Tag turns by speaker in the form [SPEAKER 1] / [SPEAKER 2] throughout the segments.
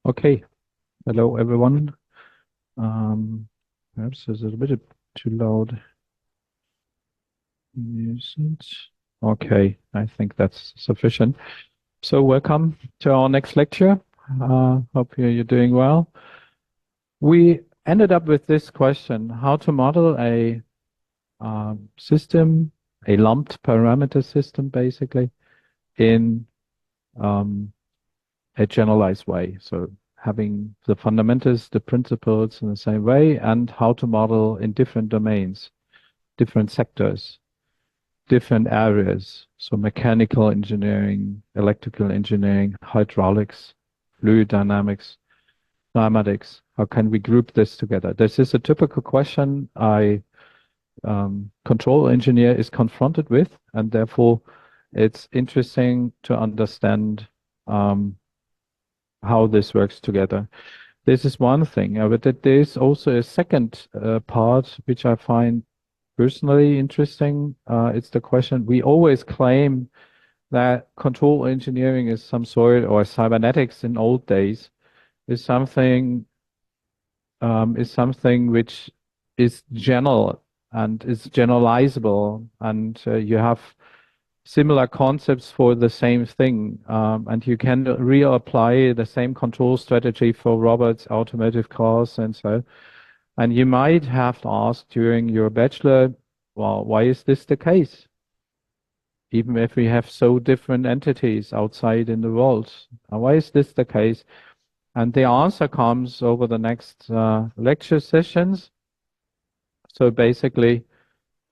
[SPEAKER 1] Okay, hello everyone. Um, Perhaps it's a bit too loud usage. Okay, I think that's sufficient. So welcome to our next lecture. Hope you're doing well. We ended up with this question: how to model a system, a lumped parameter system, basically, in um, a generalized way. So having the fundamentals, the principles in the same way, and how to model in different domains, different sectors, different areas. So mechanical engineering, electrical engineering, hydraulics, fluid dynamics, pneumatics. How can we group this together? This is a typical question I control engineer is confronted with, and therefore it's interesting to understand um, how this works together. This is one thing, but there's also a second part which I find personally interesting. It's the question we always claim that control engineering is some sort, or cybernetics in old days is something which is general and is generalizable, and you have similar concepts for the same thing, and you can reapply the same control strategy for robots, automotive cars, and so. And you might have to ask during your bachelor, well, why is this the case? Even if we have so different entities outside in the world, why is this the case? And the answer comes over the next lecture sessions. So basically,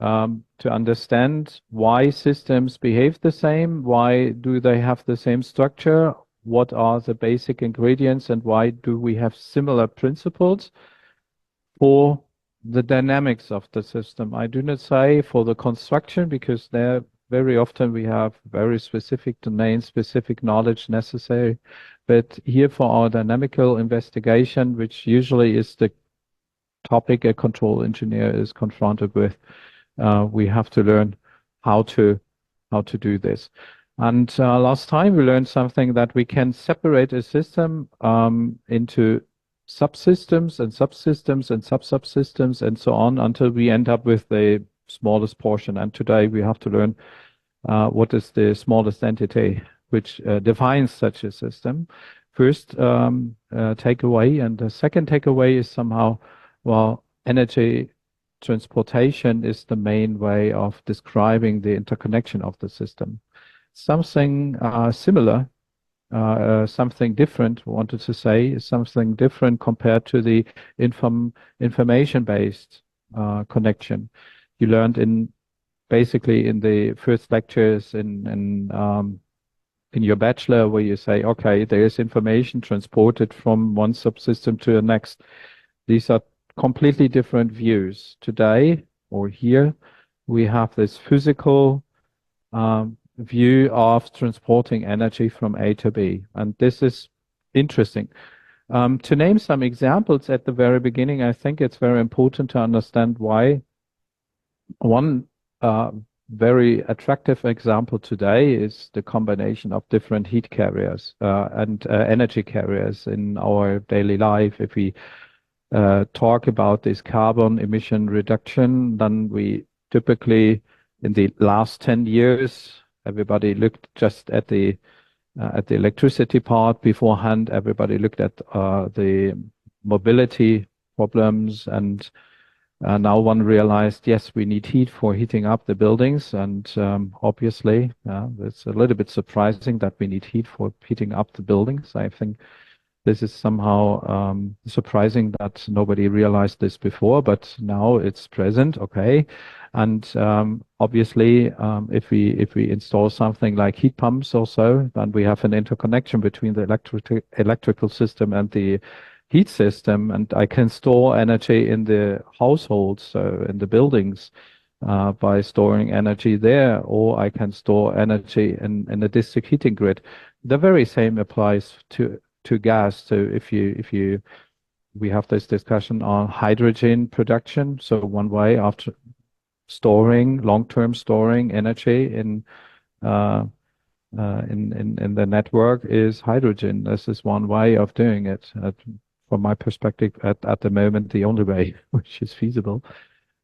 [SPEAKER 1] to understand why systems behave the same, why do they have the same structure, what are the basic ingredients, and why do we have similar principles for the dynamics of the system. I do not say for the construction, because there very often we have very specific domain, specific knowledge necessary. But here for our dynamical investigation, which usually is the topic a control engineer is confronted with, we have to learn how to do this. And last time we learned something that we can separate a system into subsystems and subsystems and sub-subsystems and so on until we end up with the smallest portion. And today we have to learn what is the smallest entity which defines such a system. First takeaway, and the second takeaway is somehow, well, energy transportation is the main way of describing the interconnection of the system. Something similar, something different, wanted to say, something different compared to the information-based connection. You learned in basically in the first lectures in your bachelor, where you say, okay, there is information transported from one subsystem to the next. These are completely different views. Today, or here, we have this physical view of transporting energy from A to B. And this is interesting. To name some examples at the very beginning, I think it's very important to understand why one very attractive example today is the combination of different heat carriers and energy carriers in our daily life. If we talk about this carbon emission reduction, then we typically, in the last 10 years, everybody looked just at the electricity part. Beforehand, everybody looked at the mobility problems, and now one realized, yes, we need heat for heating up the buildings, and obviously, it's a little bit surprising that we need heat for heating up the buildings. I think this is somehow surprising that nobody realized this before, but now it's present. Okay, and obviously, if we install something like heat pumps or so, then we have an interconnection between the electrical system and the heat system, and I can store energy in the households, so in the buildings. By storing energy there, or I can store energy in a district heating grid. The very same applies to gas. So we have this discussion on hydrogen production. So one way after storing, long-term storing energy in in the network is hydrogen. This is one way of doing it. From my perspective, at the moment, the only way which is feasible.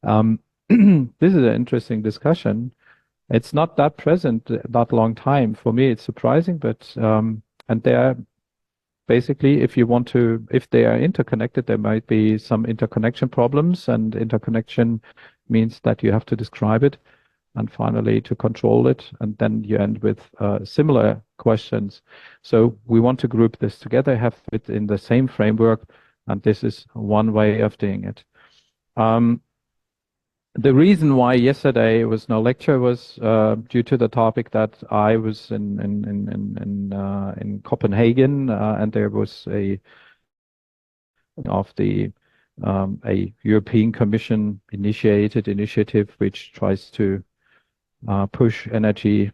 [SPEAKER 1] This is an interesting discussion. It's not that present that long time. For me, it's surprising, but and there basically, if they are interconnected, there might be some interconnection problems, and interconnection means that you have to describe it and finally to control it, and then you end with similar questions. So we want to group this together, have it in the same framework, and this is one way of doing it. The reason why yesterday was no lecture was due to the topic that I was in Copenhagen, and there was a European Commission initiated initiative which tries to push energy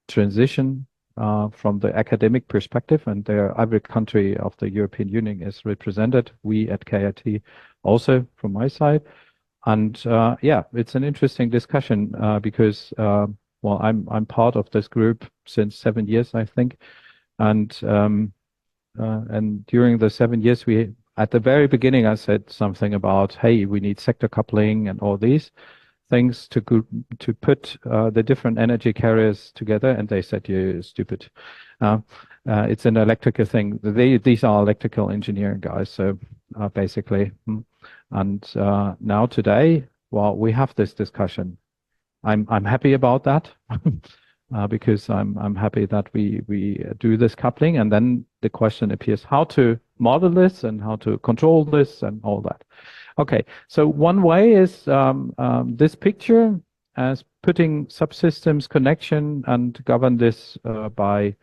[SPEAKER 1] transition from the academic perspective, and there every country of the European Union is represented. We at KIT also from my side. And yeah, it's an interesting discussion because well, I'm part of this group since 7 years, I think, and during the 7 years, we at the very beginning I said something about, hey, we need sector coupling and all these things to put the different energy carriers together, and they said you're stupid. It's an electrical thing. These are electrical engineering guys, so basically. And now today, well, we have this discussion. I'm happy about that because I'm happy that we do this coupling, and then the question appears how to model this and how to control this and all that. Okay, so one way is this picture as putting subsystems connection and govern this by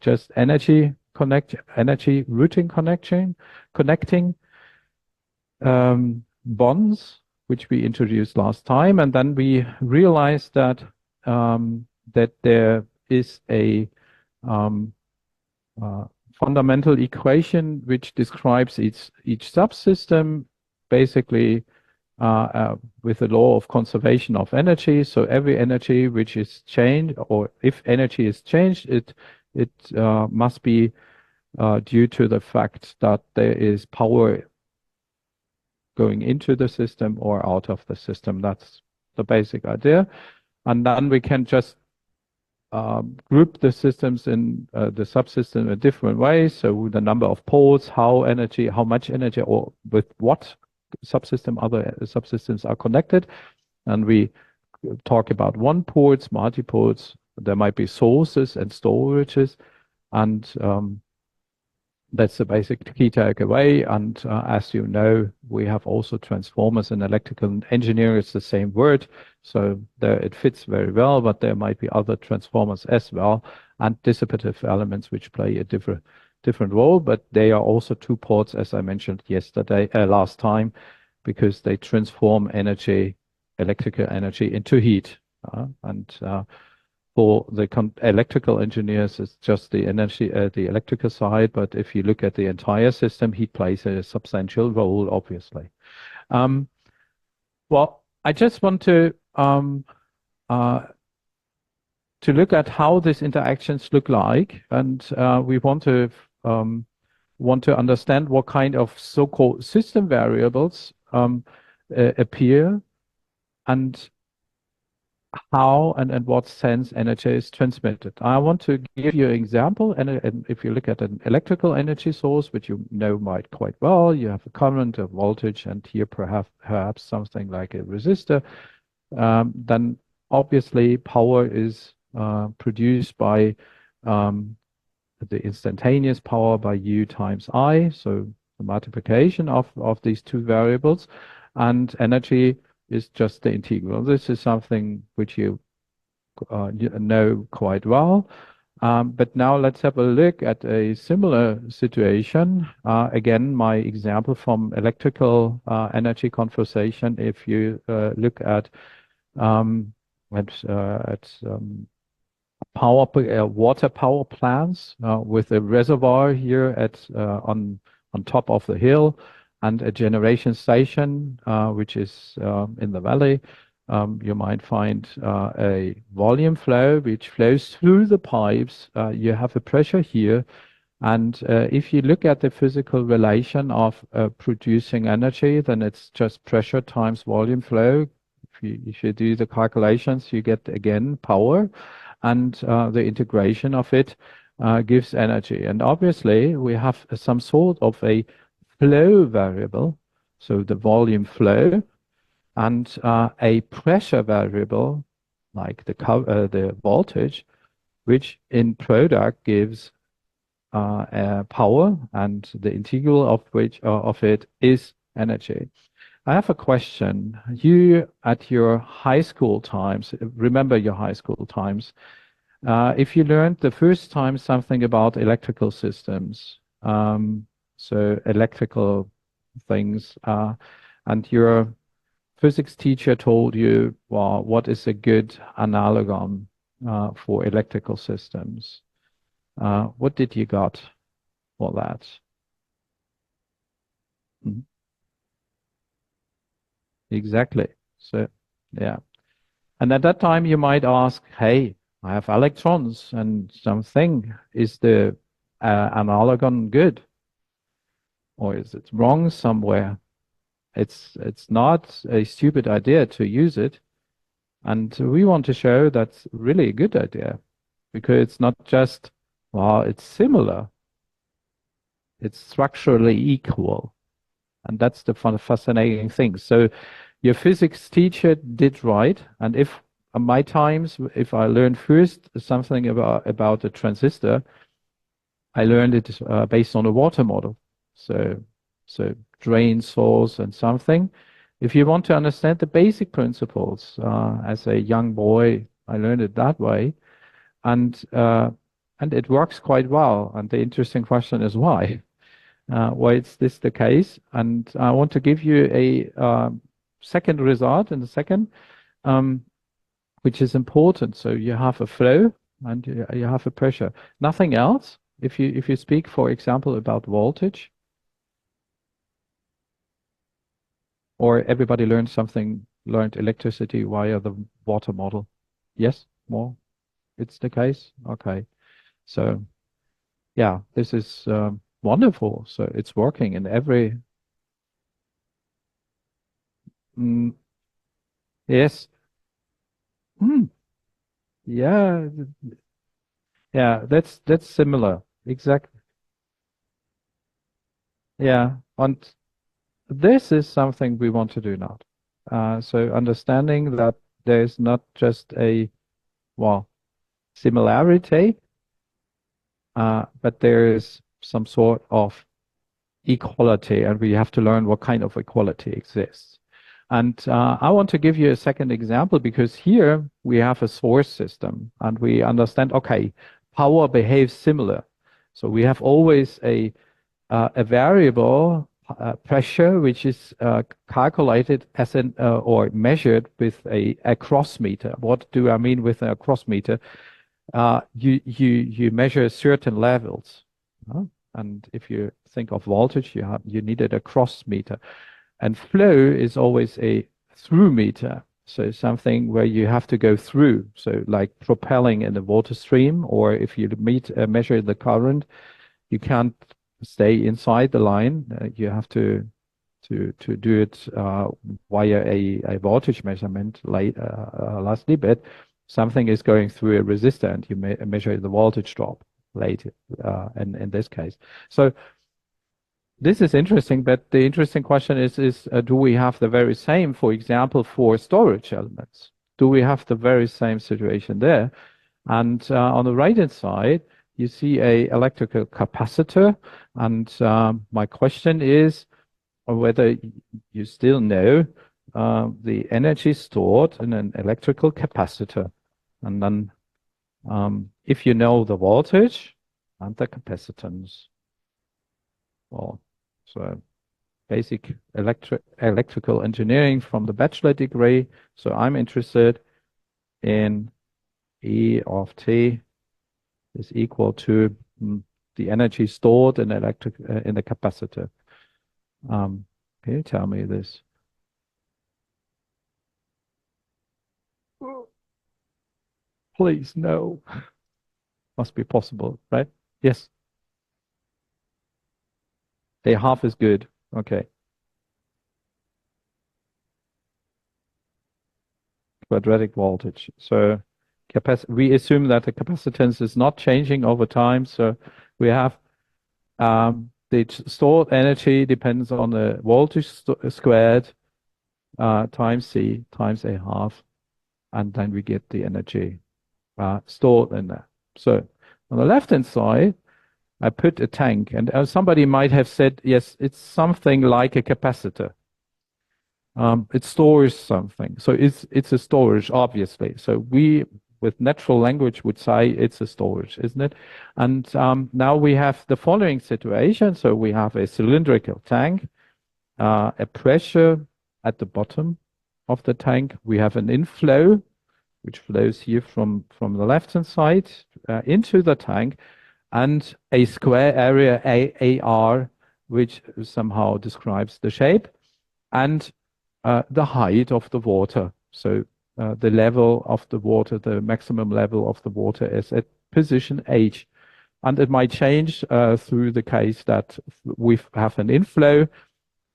[SPEAKER 1] just energy routing connecting bonds, which we introduced last time, and then we realized that that there is a fundamental equation which describes each subsystem basically with the law of conservation of energy. So every energy which is changed, or if energy is changed, it must be due to the fact that there is power going into the system or out of the system. That's the basic idea. And then we can just group the systems in the subsystem in different ways. So the number of ports, how much energy, or with what subsystem other subsystems are connected. And we talk about one ports, multi-ports. There might be sources and storages, and that's the basic key takeaway. And as you know, we have also transformers in electrical engineering. It's the same word, so there it fits very well. But there might be other transformers as well, and dissipative elements which play a different role. But they are also two ports, as I mentioned last time, because they transform electrical energy into heat. For the electrical engineers, it's just the energy, the electrical side. But if you look at the entire system, heat plays a substantial role, obviously. Well, I just want to look at how these interactions look like, and we want to understand what kind of so-called system variables appear, and how and in what sense energy is transmitted. I want to give you an example, and if you look at an electrical energy source, which you know might quite well, you have a current, a voltage, and here perhaps something like a resistor. Then obviously power is produced by the instantaneous power by U times I, so the multiplication of these two variables, and energy is just the integral. This is something which you know quite well. But now let's have a look at a similar situation. Again, my example from electrical energy conversation. If you look at water power plants with a reservoir here on top of the hill, and a generation station which is in the valley, you might find a volume flow which flows through the pipes. You have a pressure here. And if you look at the physical relation of producing energy, then it's just pressure times volume flow. If you do the calculations, you get again power, and the integration of it gives energy. And obviously, we have some sort of a flow variable, so the volume flow, and a pressure variable, like the voltage, which in product gives power, and the integral of which of it is energy. I have a question. You, at your high school times, remember your high school times, if you learned the first time something about electrical systems, so electrical things, and your physics teacher told you, well, what is a good analogon for electrical systems? What did you got for that? Mhm. Exactly. So, yeah. And at that time, you might ask, hey, I have electrons and something. Is the analogon good, or is it wrong somewhere? It's not a stupid idea to use it. And we want to show that's really a good idea, because it's not just, well, it's similar, it's structurally equal. And that's the fascinating thing. So your physics teacher did right. And if on my times, if I learned first something about a transistor, I learned it based on a water model. So drain, source, and something. If you want to understand the basic principles, as a young boy, I learned it that way, and it works quite well. And the interesting question is why? Why is this the case? And I want to give you a second result in a second, um, which is important. So you have a flow and you have a pressure. Nothing else. If you speak, for example, about voltage, or everybody learned electricity via the water model. Yes, more. It's the case. Okay. So yeah, this is wonderful. So it's working in every. Mm, yes. Mm, yeah. Yeah. That's similar. Exactly. Yeah. And this is something we want to do now. So understanding that there's not just a, well, similarity, but there is some sort of equality, and we have to learn what kind of equality exists. And I want to give you a second example, because here we have a source system and we understand, okay, power behaves similar. So we have always a variable pressure, which is calculated as an or measured with a cross meter. What do I mean with a cross meter? You measure certain levels, and if you think of voltage, you needed a cross meter, and flow is always a through meter. So something where you have to go through. So like propelling in the water stream, or if you measure the current, you can't stay inside the line. You have to do it via a voltage measurement. Lastly, but something is going through a resistor, and you measure the voltage drop later. In this case, so this is interesting. But the interesting question is do we have the very same, for example, for storage elements? Do we have the very same situation there? And on the right-hand side, you see a electrical capacitor. And my question is whether you still know the energy stored in an electrical capacitor. And then if you know the voltage and the capacitance, well, so basic electrical engineering from the bachelor degree. So I'm interested in E of T is equal to the energy stored in in the capacitor. Can you tell me this? Please, no. Must be possible, right? Yes. A half is good. Okay. Quadratic voltage. So we assume that the capacitance is not changing over time. So we have the stored energy depends on the voltage squared times C times a half, and then we get the energy stored in there. So on the left-hand side, I put a tank, and somebody might have said, yes, it's something like a capacitor. It stores something. So it's a storage, obviously. So we, with natural language, would say it's a storage, isn't it? And now we have the following situation. So we have a cylindrical tank, a pressure at the bottom of the tank. We have an inflow, which flows here from the left-hand side into the tank, and a square area, AR, which somehow describes the shape, and the height of the water. So the level of the water, the maximum level of the water is at position H. And it might change through the case that we have an inflow.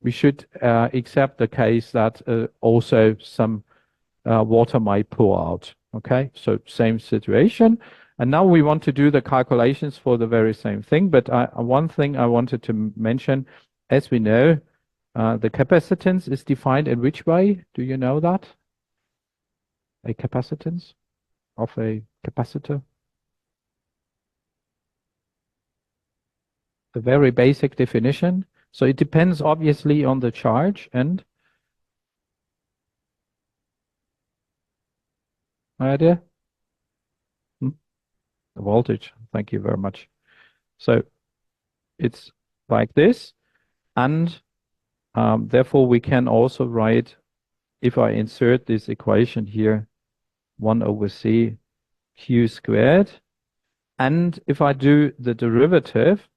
[SPEAKER 1] We should accept the case that also some water might pour out. Okay, so same situation. And now we want to do the calculations for the very same thing. But one thing I wanted to mention, as we know, the capacitance is defined in which way? Do you know that? A capacitance of a capacitor? A very basic definition. So it depends obviously on the charge and idea? The voltage. Thank you very much. So it's like this, and therefore we can also write, if I insert this equation here, 1 over C Q squared. And if I do the derivative,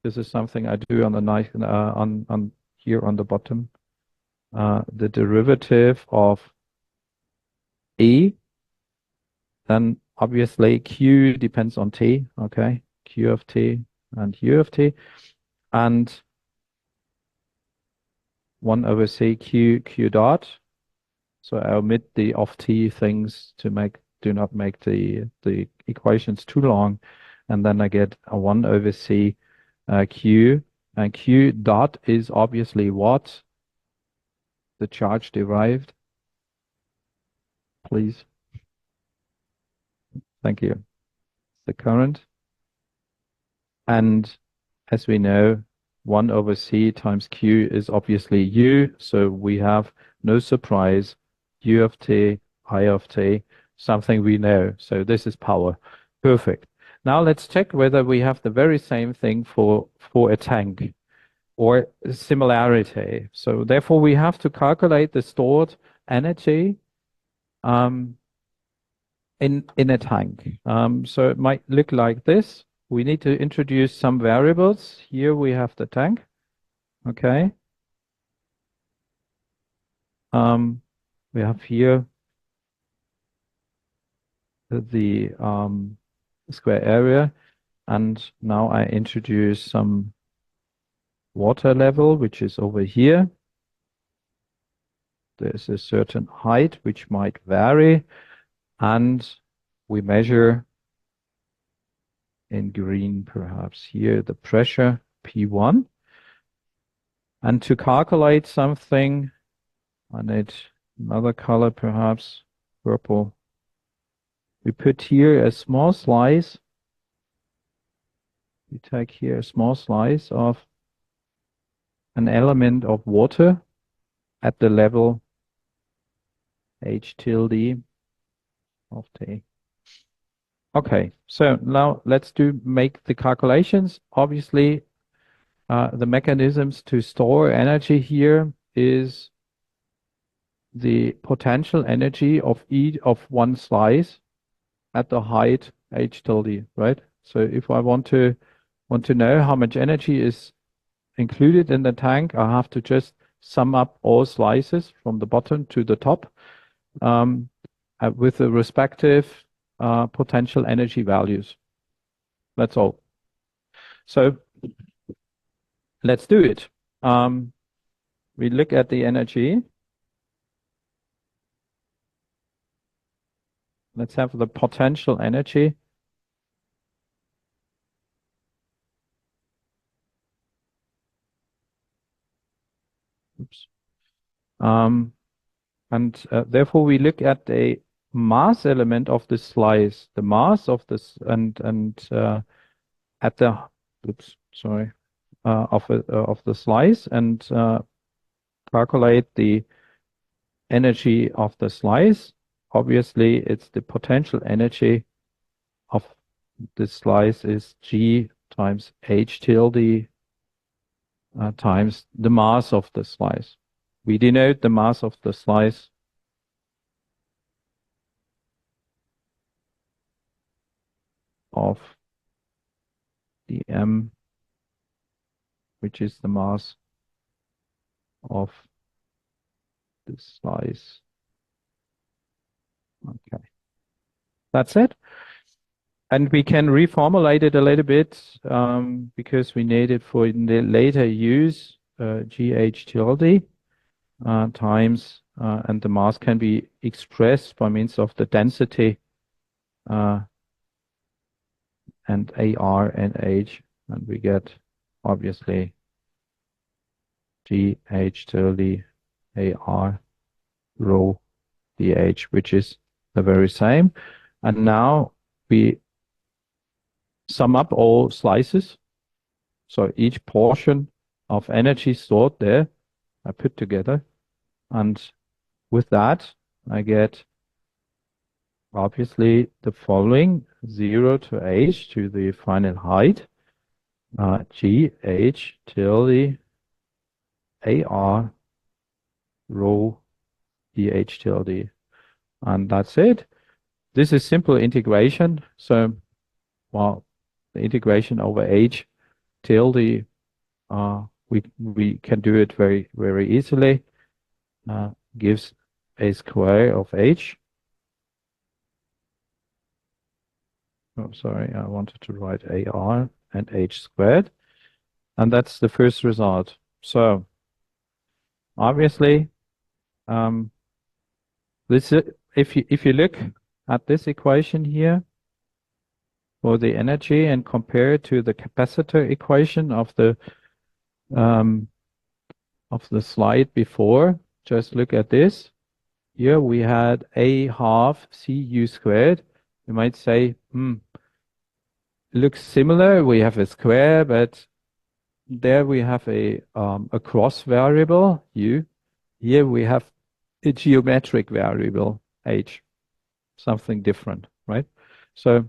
[SPEAKER 1] this is something I do on the on here on the bottom, the derivative of E, then obviously Q depends on T, okay? Q of T and U of T, and 1 over C Q dot. So I omit the of T things to do not make the equations too long. And then I get a 1 over C Q, and Q dot is obviously what? The charge derived. Please. Thank you. The current. And as we know, 1 over C times Q is obviously U. So we have no surprise. U of T, I of T, something we know. So this is power. Perfect. Now let's check whether we have the very same thing for a tank or similarity. So therefore we have to calculate the stored energy in a tank. So it might look like this. We need to introduce some variables. Here we have the tank. Okay. We have here the square area, and now I introduce some water level, which is over here. There's a certain height which might vary, and we measure in green perhaps here the pressure P1. And to calculate something, I need another color, perhaps purple. We put here a small slice. We take here a small slice of an element of water at the level H tilde of T. Okay, so now let's make the calculations. Obviously, the mechanisms to store energy here is the potential energy of each of one slice at the height H tilde, right? So if I want to know how much energy is included in the tank, I have to just sum up all slices from the bottom to the top. with the respective potential energy values. That's all. So let's do it. We look at the energy. Let's have the potential energy. Oops. And therefore we look at the mass element of the slice, the mass of this, and at the oops, sorry, of the slice, and calculate the energy of the slice. Obviously, it's the potential energy of the slice is G times H tilde times the mass of the slice. We denote the mass of the slice of dm, which is the mass of the slice. Okay, that's it. And we can reformulate it a little bit because we need it for the later use, GH tilde times, and the mass can be expressed by means of the density and AR and H, and we get obviously GH tilde AR rho DH, which is the very same. And now we sum up all slices. So each portion of energy stored there, I put together. And with that, I get obviously the following: 0 to h to the final height, GH tilde AR rho DH tilde. And that's it. This is simple integration. So, well, the integration over h tilde, we can do it very, very easily. Gives a square of h. Oh, sorry, I wanted to write AR and h squared. And that's the first result. So, obviously, this if you look at this equation here for the energy and compare it to the capacitor equation of the slide before, just look at this. Here we had a half cu squared. You might say, looks similar. We have a square, but there we have a cross variable u. Here we have a geometric variable h, something different, right? So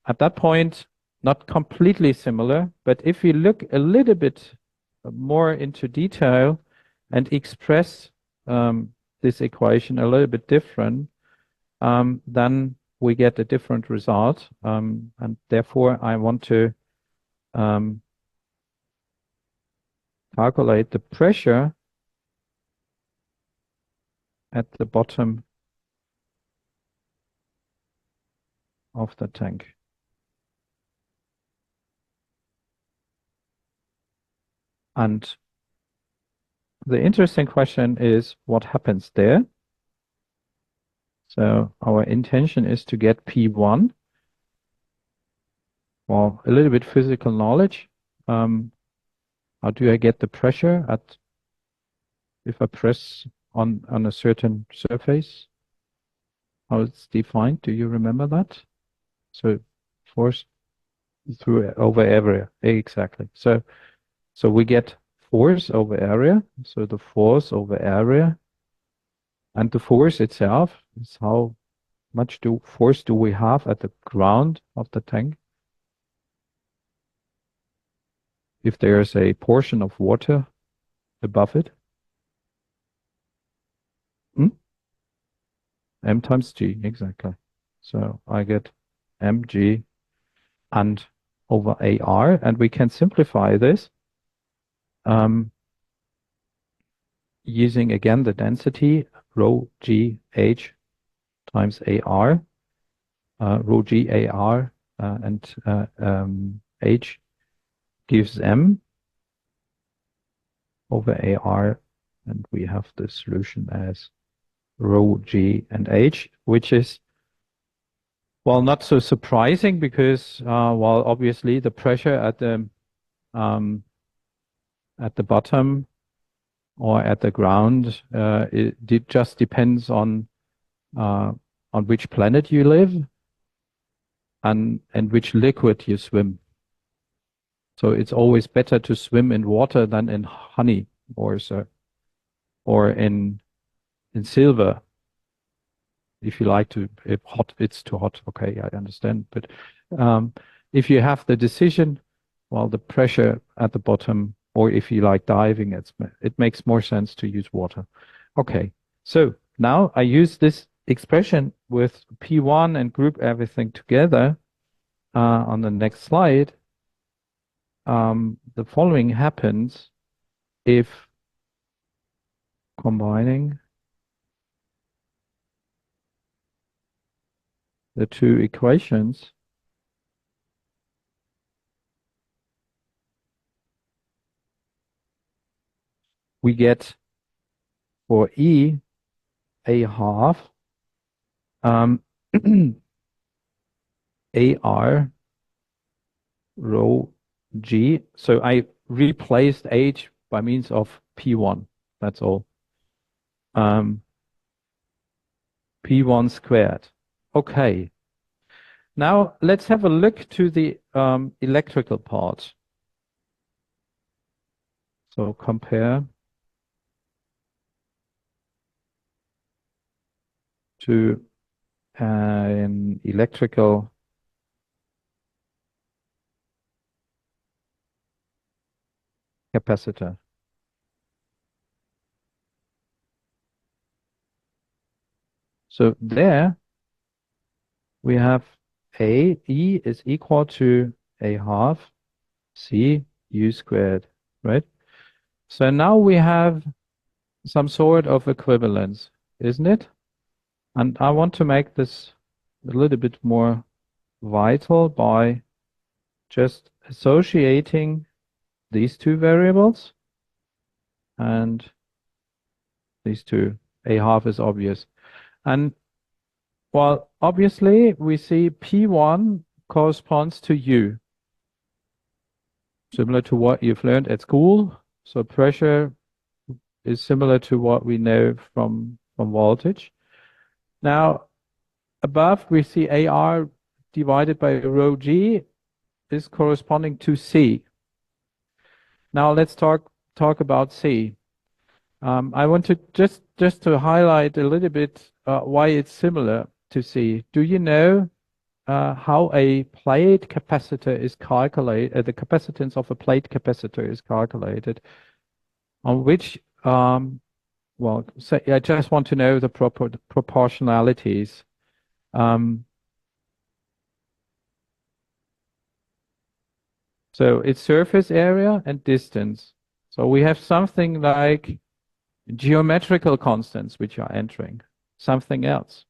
[SPEAKER 1] at that point, not completely similar, but if you look a little bit more into detail and express this equation a little bit different, then we get a different result. And therefore, I want to calculate the pressure at the bottom of the tank. And the interesting question is what happens there. So our intention is to get P1. Well, a little bit physical knowledge. How do I get the pressure at if I press on a certain surface? How it's defined? Do you remember that? So force through over area. Exactly. So we get force over area. So the force over area, and the force itself is how much force do we have at the ground of the tank? If there's a portion of water above it. M times G, exactly. So I get mg and over AR, and we can simplify this using again the density rho GH times AR, rho G AR, and H gives M over AR, and we have the solution as rho G and H, which is, well, not so surprising because, well, obviously the pressure at the bottom or at the ground, it just depends on which planet you live and which liquid you swim. So it's always better to swim in water than in honey or so, or in silver. If you like to, if hot, it's too hot. Okay, I understand. But if you have the decision, well, the pressure at the bottom, or if you like diving, it makes more sense to use water. Okay, so now I use this expression with P1 and group everything together on the next slide. The following happens if combining the two equations, we get for E a half AR rho G. So I replaced H by means of P1. That's all. P1 squared. Okay. Now let's have a look to the electrical part. So compare to an electrical capacitor. So there we have A, E is equal to a half C U squared, right? So now we have some sort of equivalence, isn't it? And I want to make this a little bit more vital by just associating these two variables and these two. A half is obvious. And well, obviously we see P1 corresponds to U, similar to what you've learned at school. So pressure is similar to what we know from voltage. Now, above we see AR divided by rho G is corresponding to C. Now let's talk about C. I want to just to highlight a little bit why it's similar to C. Do you know how a plate capacitor is calculated? The capacitance of a plate capacitor is calculated. On which, well, so I just want to know the proportionalities. So it's surface area and distance. So we have something like geometrical constants which are entering, something else.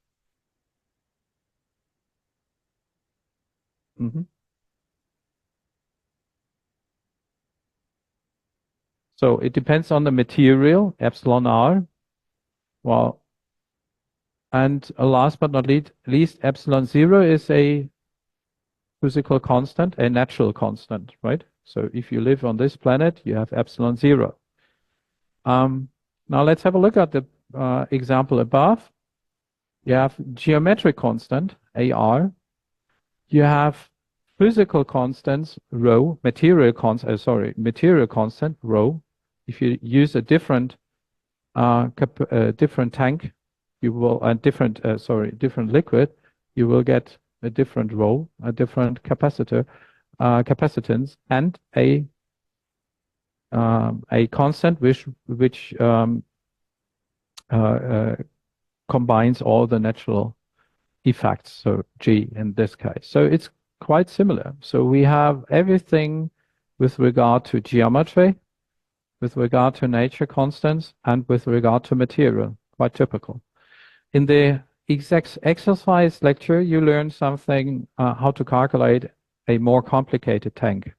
[SPEAKER 1] So it depends on the material, epsilon r. Well, and last but not least, epsilon 0 is a physical constant, a natural constant, right? So if you live on this planet, you have epsilon 0. Now let's have a look at the example above. You have geometric constant, AR. You have physical constants, rho, material constant, rho. If you use a different different tank, you will different liquid, you will get a different rho, a different capacitance, and a constant which combines all the natural effects, so G in this case. So it's quite similar. So we have everything with regard to geometry, with regard to nature constants, and with regard to material, quite typical. In the exact exercise lecture, you learn something, how to calculate a more complicated tank.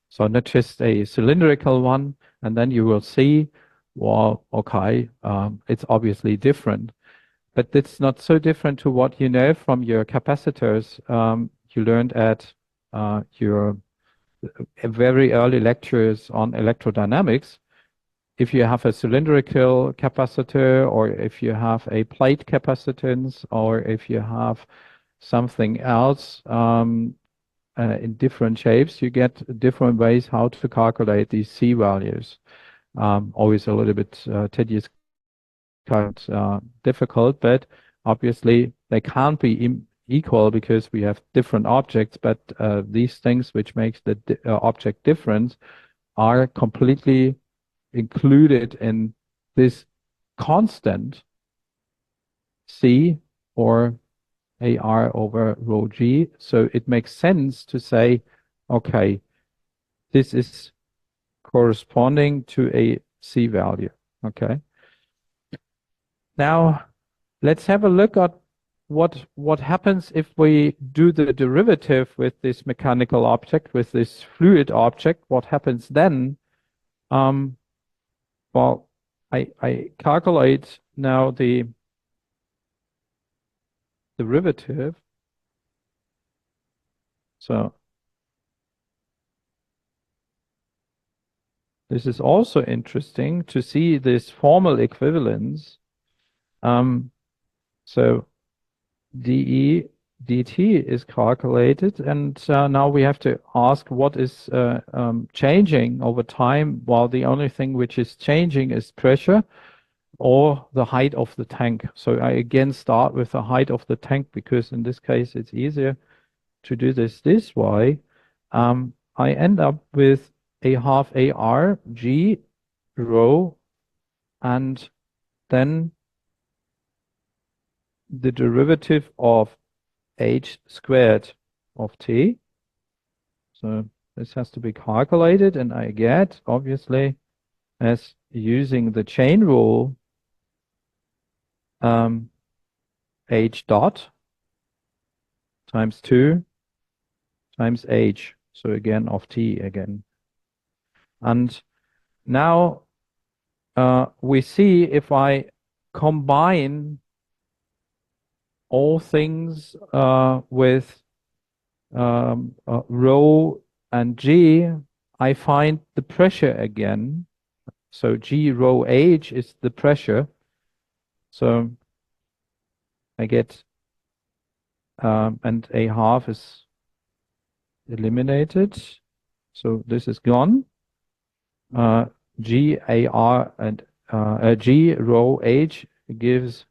[SPEAKER 1] So not just a cylindrical one, and then you will see, well, okay, it's obviously different, but it's not so different to what you know from your capacitors you learned at your very early lectures on electrodynamics. If you have a cylindrical capacitor, or if you have a plate capacitance, or if you have something else in different shapes, you get different ways how to calculate these C values. Always a little bit tedious, kind difficult, but obviously they can't be equal because we have different objects, but these things which makes the object different are completely included in this constant C, or AR over rho G. So it makes sense to say, okay, this is corresponding to a C value. Okay. Now let's have a look at what happens if we do the derivative with this mechanical object, with this fluid object. What happens then? Well, I calculate now the derivative. So this is also interesting to see this formal equivalence. So dE dt is calculated, and now we have to ask what is changing over time, while the only thing which is changing is pressure or the height of the tank. So I again start with the height of the tank, because in this case it's easier to do this way. I end up with a half AR G rho, and then the derivative of h squared of t. So this has to be calculated, and I get, obviously, as using the chain rule, h dot times 2 times h. So again, of t again. And now we see if I combine all things with rho and g, I find the pressure again. So G rho H is the pressure. So I get, and a half is eliminated. So this is gone. G A R and G rho H gives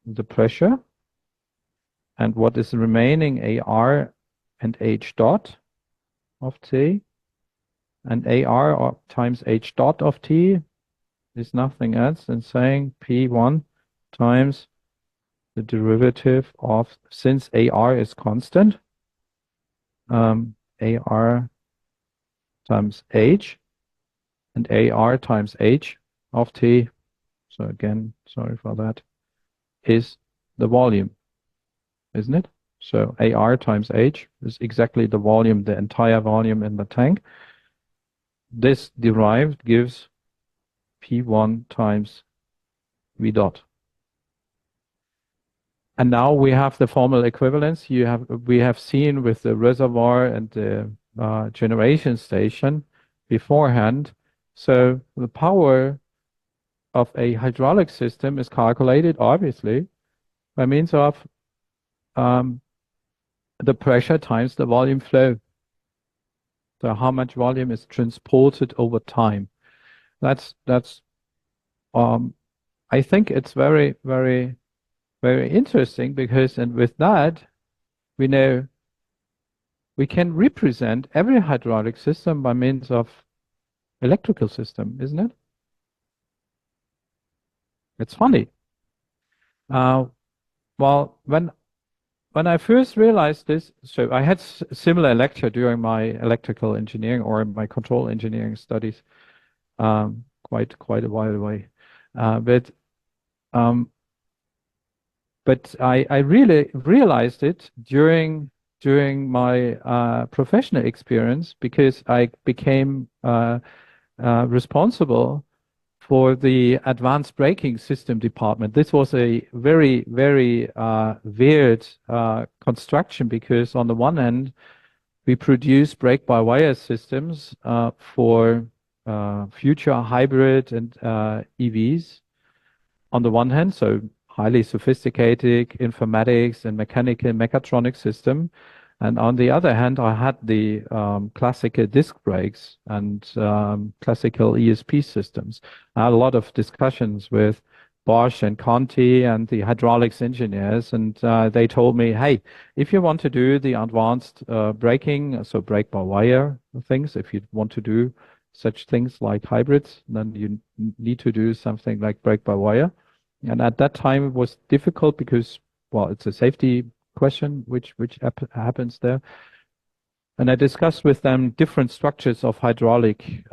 [SPEAKER 1] the pressure. And what is remaining? AR and H dot of T. And AR times H dot of T is nothing else than saying P1 times the derivative of, since AR is constant, AR times H, and AR times H of T, so again, sorry for that, is the volume, isn't it? So AR times H is exactly the volume, the entire volume in the tank. This derived gives P1 times V dot. And now we have the formal equivalence. We have seen with the reservoir and the generation station beforehand. So the power of a hydraulic system is calculated, obviously, by means of the pressure times the volume flow. So how much volume is transported over time. That's I think it's very, very, very interesting, because, and with that, we know we can represent every hydraulic system by means of electrical system, isn't it? It's funny. Well, when I first realized this, so I had similar lecture during my electrical engineering or my control engineering studies, quite a while away. But But I really realized it during my professional experience because I became responsible for the advanced braking system department. This was a very, very weird construction because on the one hand, we produce brake-by-wire systems for future hybrid and EVs on the one hand, so highly sophisticated informatics and mechanical mechatronic system. And on the other hand, I had the classical disc brakes and classical ESP systems. I had a lot of discussions with Bosch and Conti and the hydraulics engineers, and they told me, hey, if you want to do the advanced braking, so brake-by-wire things, if you want to do such things like hybrids, then you need to do something like brake-by-wire. And at that time, it was difficult because, well, it's a safety question which happens there. And I discussed with them different structures of hydraulic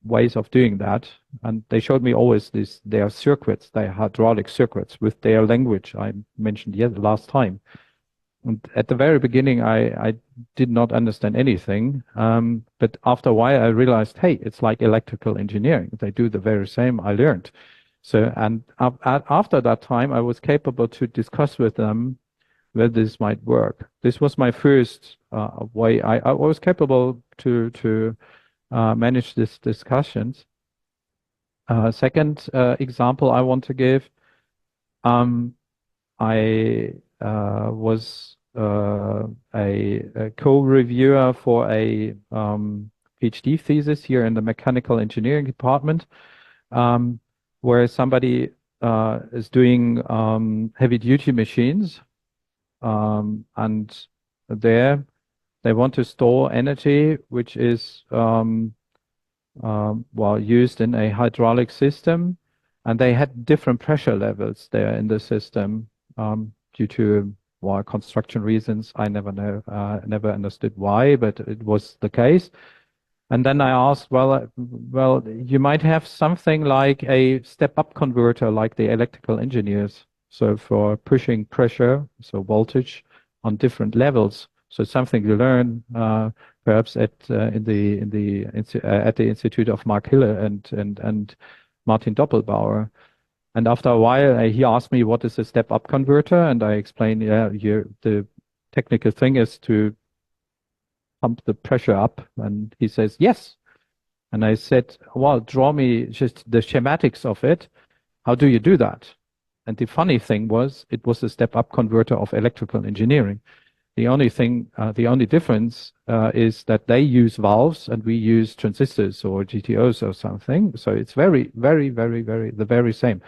[SPEAKER 1] ways of doing that. And they showed me always their circuits, their hydraulic circuits with their language I mentioned last time. And at the very beginning, I did not understand anything. But after a while, I realized, hey, it's like electrical engineering. They do the very same I learned. So, and after that time, I was capable to discuss with them whether this might work. This was my first way. I was capable to manage these discussions. Second example I want to give, I was a co-reviewer for a PhD thesis here in the mechanical engineering department. Where somebody is doing heavy duty machines, and there they want to store energy which is well used in a hydraulic system, and they had different pressure levels there in the system due to construction reasons. I never understood why, but it was the case. And then I asked, well, you might have something like a step-up converter, like the electrical engineers. So for pushing pressure, so voltage on different levels. So something you learn perhaps at the Institute of Mark Hiller and Martin Doppelbauer. And after a while, he asked me what is a step-up converter, and I explained, the technical thing is to pump the pressure up, and he says yes. And I said, well, draw me just the schematics of it. How do you do that? And the funny thing was, it was a step-up converter of electrical engineering. The only thing, the only difference is that they use valves and we use transistors or GTOs or something. So it's very, very, very, very the very same.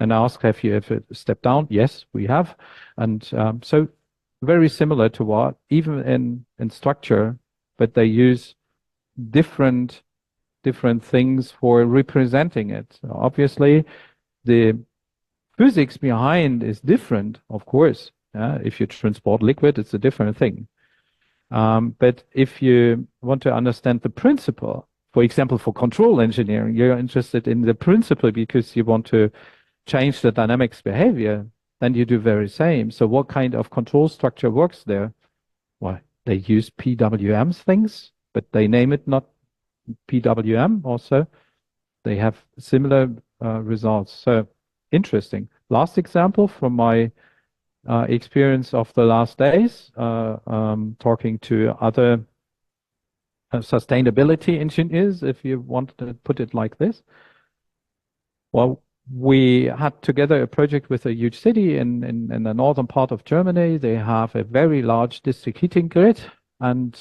[SPEAKER 1] And I asked, have you ever stepped down? Yes, we have. And so very similar to what, even in structure, but they use different things for representing it. Obviously, the physics behind is different, of course. If you transport liquid, it's a different thing. But if you want to understand the principle, for example, for control engineering, you're interested in the principle because you want to change the dynamics behavior, then you do very same. So what kind of control structure works there? Well, they use PWM things, but they name it not PWM also. They have similar results. So interesting. Last example from my experience of the last days, talking to other sustainability engineers, if you want to put it like this. Well, we had together a project with a huge city in the northern part of Germany. They have a very large district heating grid, and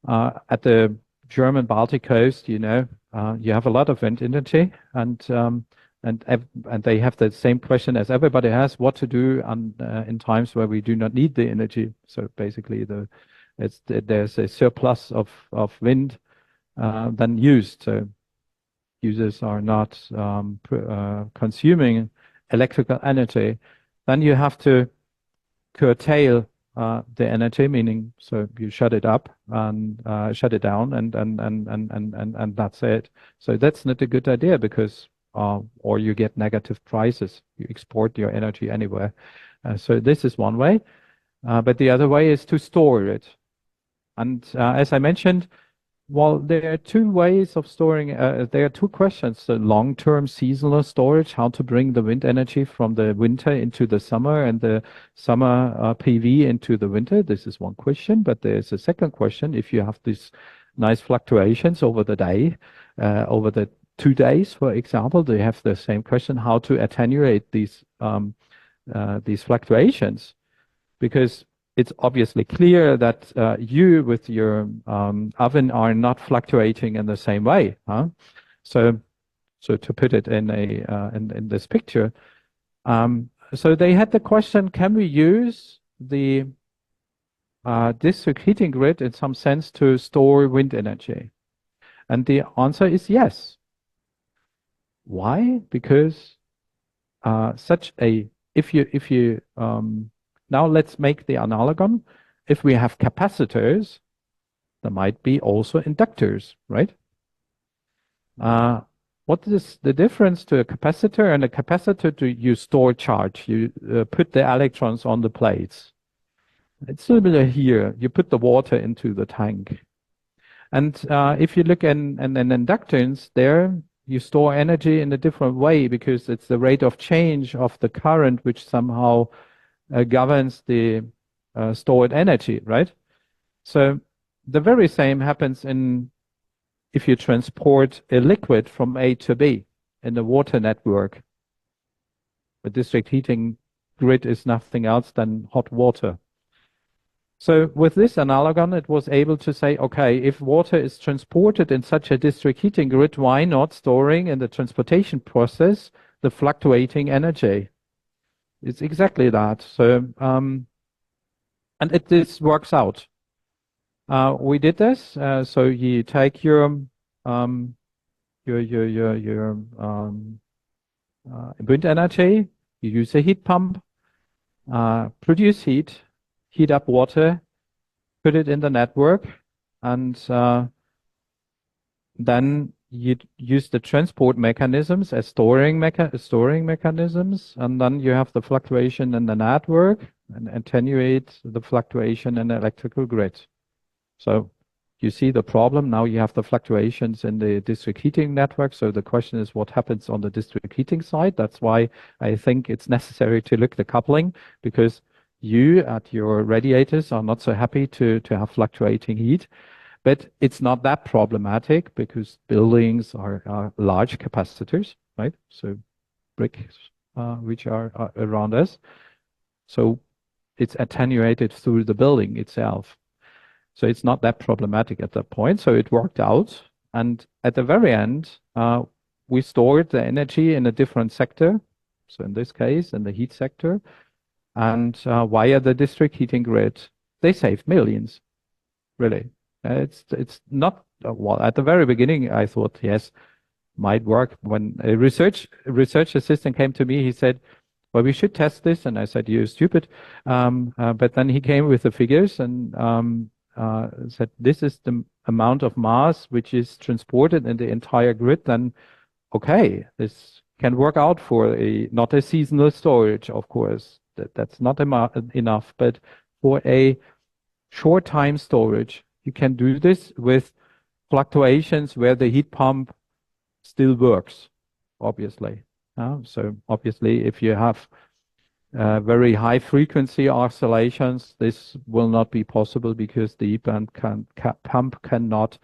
[SPEAKER 1] at the German Baltic coast, you have a lot of wind energy, and they have the same question as everybody has: what to do in times where we do not need the energy. So basically, there's a surplus of wind than used. So users are not consuming electrical energy, then you have to curtail the energy, meaning so you shut it up and shut it down, and that's it. So that's not a good idea because or you get negative prices. You export your energy anywhere. So this is one way. But the other way is to store it. And as I mentioned, well, there are two ways of storing. There are two questions: the long-term seasonal storage, how to bring the wind energy from the winter into the summer and the summer PV into the winter. This is one question. But there's a second question: if you have these nice fluctuations over the day, over the 2 days, for example, they have the same question: how to attenuate these fluctuations, because it's obviously clear that you with your oven are not fluctuating in the same way. Huh? So to put it in in this picture, so they had the question: can we use the district heating grid in some sense to store wind energy? And the answer is yes. Why? Because if you now let's make the analogon. If we have capacitors, there might be also inductors, right? What is the difference to a capacitor? And a capacitor, you store charge. You put the electrons on the plates. It's similar here. You put the water into the tank. And if you look in inductance, there you store energy in a different way, because it's the rate of change of the current which somehow governs the stored energy, right? So the very same happens if you transport a liquid from A to B in the water network. The district heating grid is nothing else than hot water. So with this analogon, it was able to say, okay, if water is transported in such a district heating grid, why not storing in the transportation process the fluctuating energy? It's exactly that. So, this works out. We did this. So you take your wind energy. You use a heat pump, produce heat up water, put it in the network, and then you use the transport mechanisms as storing mechanisms, and then you have the fluctuation in the network and attenuate the fluctuation in the electrical grid. So you see the problem. Now you have the fluctuations in the district heating network. So the question is, what happens on the district heating side? That's why I think it's necessary to look at the coupling, because you at your radiators are not so happy to have fluctuating heat. But it's not that problematic, because buildings are large capacitors, right? So bricks which are around us. So it's attenuated through the building itself. So it's not that problematic at that point. So it worked out. And at the very end, we stored the energy in a different sector. So in this case, in the heat sector. And via the district heating grid, they saved millions, really. It's not, well, at the very beginning, I thought, yes, might work. When a research assistant came to me, he said, well, we should test this. And I said, you're stupid. But then he came with the figures and said, this is the amount of mass which is transported in the entire grid. Then, okay, this can work out for not a seasonal storage, of course. That's not enough, but for a short time storage, you can do this with fluctuations where the heat pump still works, obviously. So obviously, if you have very high frequency oscillations, this will not be possible, because the heat pump cannot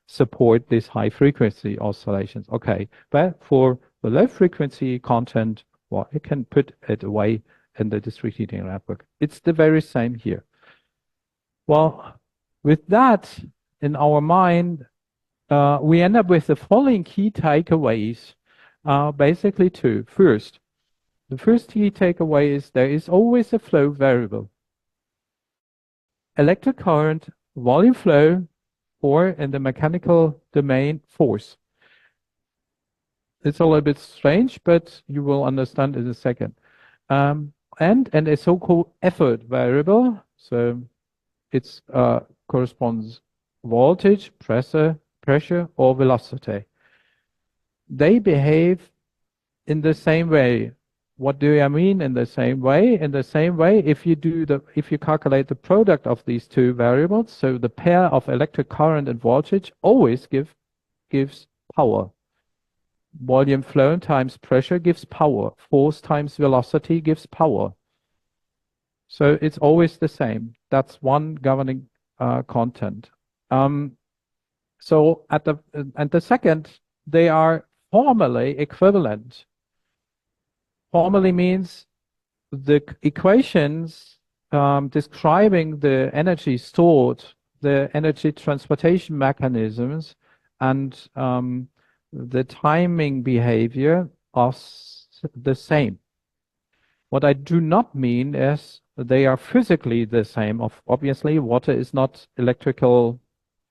[SPEAKER 1] support this high frequency oscillations. Okay, but for the low frequency content, well, you can put it away in the district heating network. It's the very same here. Well, with that in our mind, we end up with the following key takeaways, basically two. First, the first key takeaway is there is always a flow variable. Electric current, volume flow, or in the mechanical domain, force. It's a little bit strange, but you will understand in a second. And a so-called effort variable. So it corresponds voltage, pressure, or velocity. They behave in the same way. What do I mean in the same way? In the same way, if you calculate the product of these two variables, so the pair of electric current and voltage always gives power. Volume flow times pressure gives power. Force times velocity gives power. So it's always the same. That's one governing content. So and the second, they are formally equivalent. Formally means the equations describing the energy stored, the energy transportation mechanisms, and the timing behavior are the same. What I do not mean is they are physically the same. Obviously, water is not electrical,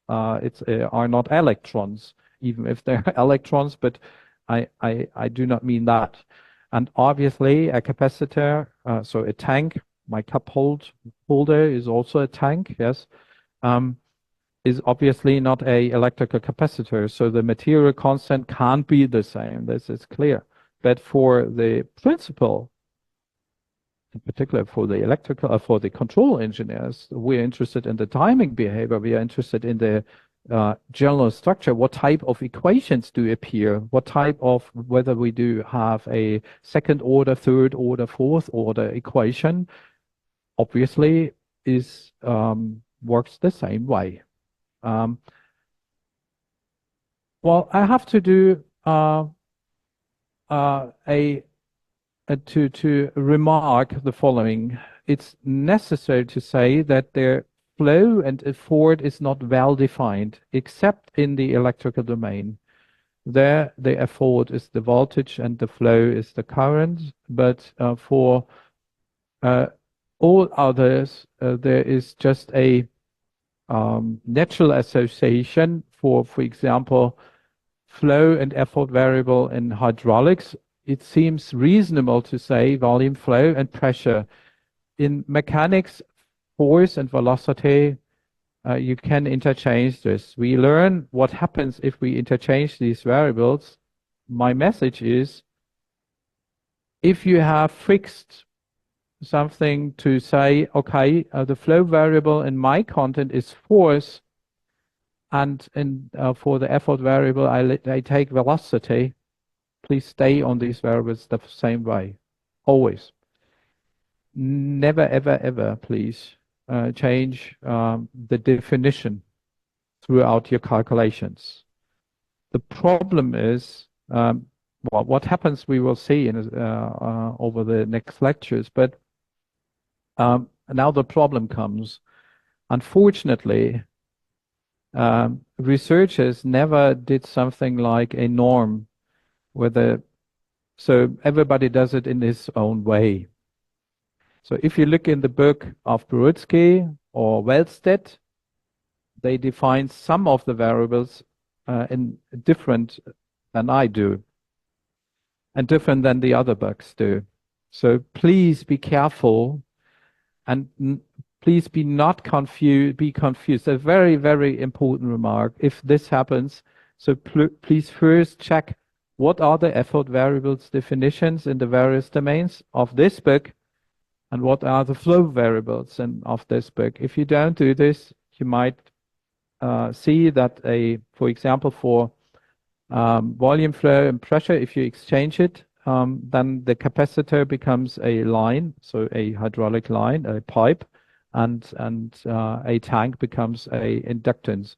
[SPEAKER 1] are not electrons, even if they're electrons, but I do not mean that. And obviously, a capacitor, so a tank, my cup holder is also a tank, yes, is obviously not a electrical capacitor. So the material constant can't be the same. This is clear. But for the principle, in particular for the electrical, for the control engineers, we're interested in the timing behavior. We are interested in the general structure. What type of equations do appear? What type of, whether we do have a second order, third order, fourth order equation, obviously is works the same way. Well, I have to do to remark the following. It's necessary to say that their flow and effort is not well defined, except in the electrical domain. There, the effort is the voltage and the flow is the current, but for all others, there is just a natural association for example, flow and effort variable in hydraulics. It seems reasonable to say volume flow and pressure. In mechanics, force and velocity, you can interchange this. We learn what happens if we interchange these variables. My message is, if you have fixed something to say, okay, the flow variable in my content is force, and for the effort variable, I take velocity. Please stay on these variables the same way, always. Never, ever, ever, please change the definition throughout your calculations. The problem is, well, what happens we will see over the next lectures, but now the problem comes. Unfortunately, researchers never did something like a norm so everybody does it in his own way. So if you look in the book of Borutsky or Wellstedt, they define some of the variables in different than I do, and different than the other books do. So please be careful, and please be confused. A very, very important remark. If this happens, so please first check what are the effort variables definitions in the various domains of this book, and what are the flow variables of this book. If you don't do this, you might see that for example, for volume flow and pressure, if you exchange it, then the capacitor becomes a line, so a hydraulic line, a pipe, and a tank becomes a inductance.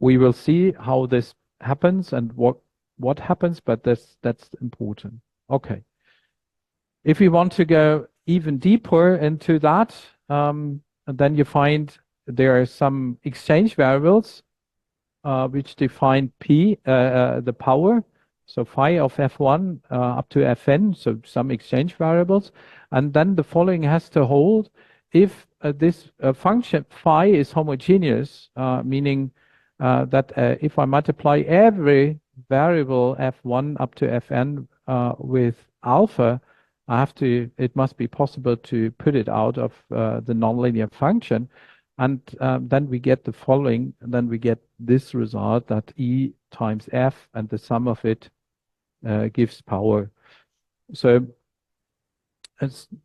[SPEAKER 1] We will see how this happens and what happens, but that's important. Okay. If we want to go even deeper into that, then you find there are some exchange variables which define P, the power, so phi of F1 up to Fn, so some exchange variables. And then the following has to hold if this function phi is homogeneous, meaning that if I multiply every variable F1 up to Fn with alpha, it must be possible to put it out of the nonlinear function. And then we get the following, and then we get this result that E times F, and the sum of it gives power. So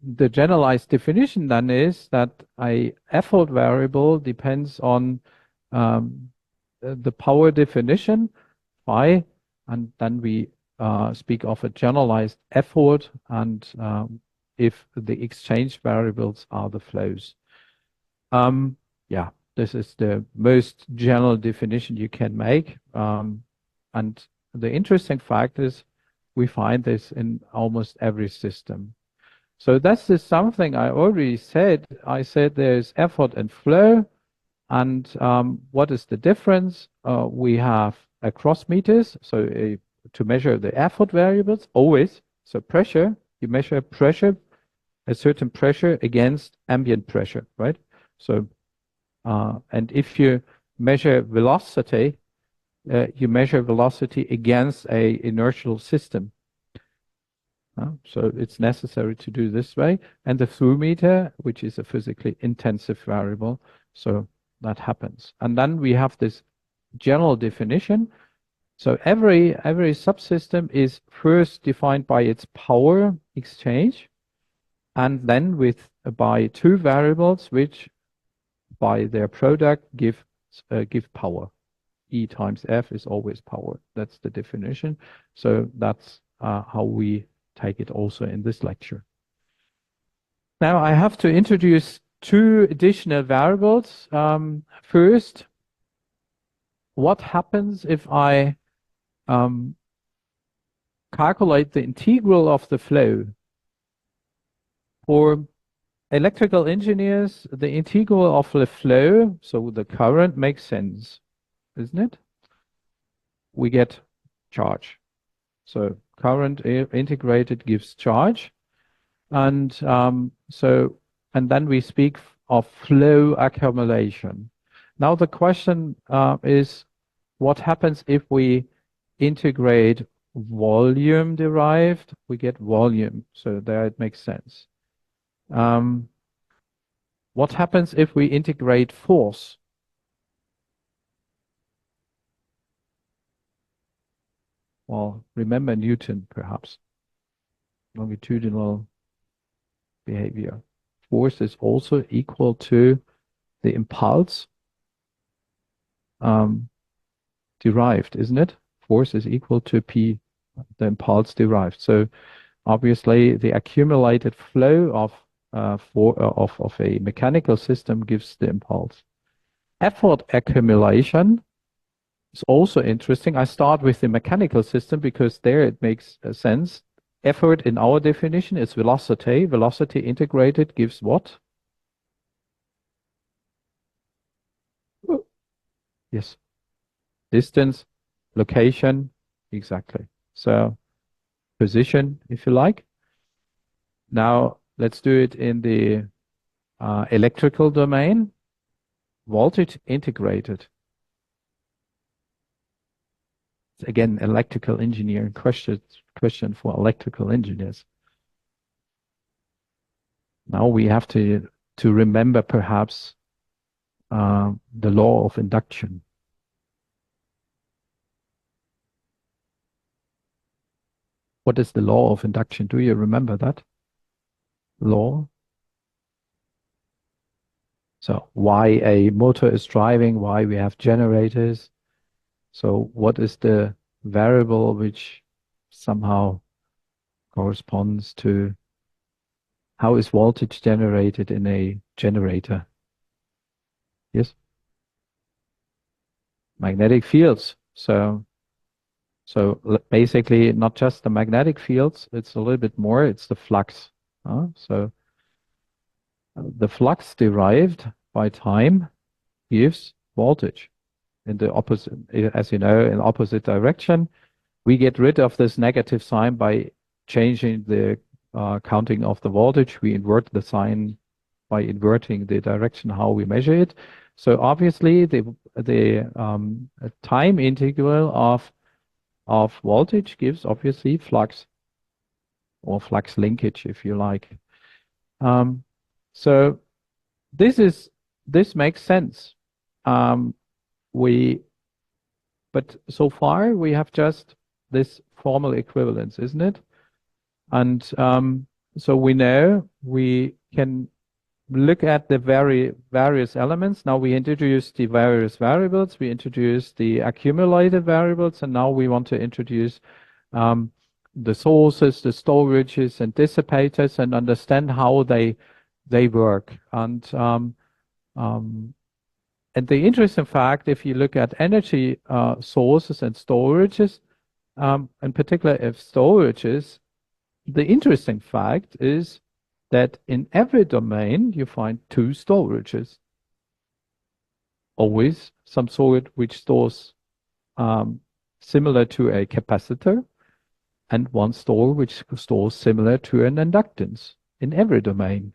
[SPEAKER 1] the generalized definition then is that a effort variable depends on the power definition phi, and then we speak of a generalized effort, and if the exchange variables are the flows. Yeah, this is the most general definition you can make. And the interesting fact is we find this in almost every system. So that's just something I already said. I said there's effort and flow. And what is the difference? We have a cross meters, so to measure the effort variables always. So pressure, you measure pressure, a certain pressure against ambient pressure, right? So, and if you measure velocity, you measure velocity against a inertial system. So it's necessary to do this way. And the through meter, which is a physically intensive variable, so that happens. And then we have this general definition. So every subsystem is first defined by its power exchange, and then by two variables which by their product give power. E times F is always power. That's the definition. So that's how we take it also in this lecture. Now I have to introduce two additional variables. First, what happens if I calculate the integral of the flow? For electrical engineers, the integral of the flow, so the current, makes sense, isn't it? We get charge. So current integrated gives charge. And and then we speak of flow accumulation. Now the question is, what happens if we integrate volume derived? We get volume, so there it makes sense. What happens if we integrate force? Well, remember Newton, perhaps. Longitudinal behavior. Force is also equal to the impulse derived, isn't it? Force is equal to P, the impulse derived. So obviously the accumulated flow of a mechanical system gives the impulse. Effort accumulation is also interesting. I start with the mechanical system because there it makes sense. Effort in our definition is velocity. Velocity integrated gives what? Yes. Distance, location, exactly. So position, if you like. Now let's do it in the electrical domain. Voltage integrated. It's again, electrical engineering question for electrical engineers. Now we have to remember perhaps the law of induction. What is the law of induction? Do you remember that law? So why a motor is driving, why we have generators. So what is the variable which somehow corresponds to how is voltage generated in a generator? Yes? Magnetic fields. So basically not just the magnetic fields, it's a little bit more, it's the flux. So the flux derived by time gives voltage in the opposite, as you know, in opposite direction. We get rid of this negative sign by changing the counting of the voltage. We invert the sign by inverting the direction how we measure it. So obviously the time integral of voltage gives obviously flux or flux linkage, if you like. So this makes sense. But so far we have just this formal equivalence, isn't it? And so we know we can look at the various elements. Now we introduce the various variables, we introduce the accumulated variables, and now we want to introduce the sources, the storages, and dissipators, and understand how they work. And the interesting fact, if you look at energy sources and storages, in particular if storages, the interesting fact is that in every domain you find two storages. Always some sort which stores similar to a capacitor, and one store which stores similar to an inductance in every domain.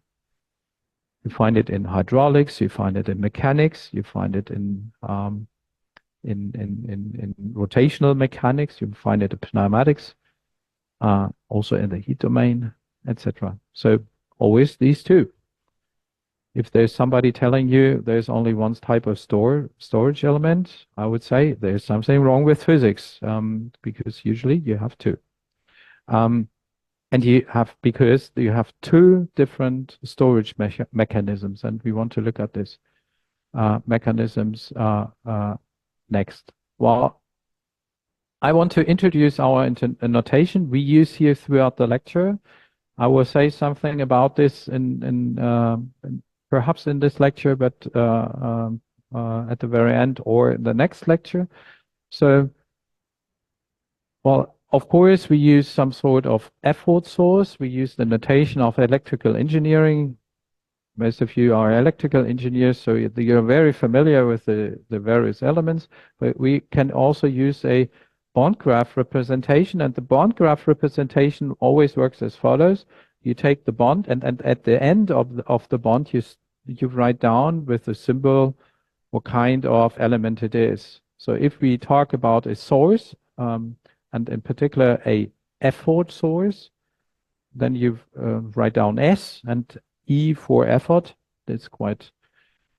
[SPEAKER 1] You find it in hydraulics, you find it in mechanics, you find it in rotational mechanics, you find it in pneumatics, also in the heat domain, etc. So always these two. If there's somebody telling you there's only one type of storage element, I would say there's something wrong with physics, because usually you have two. And because you have two different storage mechanisms, and we want to look at this mechanisms next. Well, I want to introduce our notation we use here throughout the lecture. I will say something about this perhaps in this lecture, but at the very end or in the next lecture. So, well, of course, we use some sort of effort source. We use the notation of electrical engineering. Most of you are electrical engineers, so you're very familiar with the various elements. But we can also use a bond graph representation, and the bond graph representation always works as follows. You take the bond, and at the end of the bond, you write down with a symbol what kind of element it is. So if we talk about a source, and in particular a effort source, then you write down S and E for effort. That's quite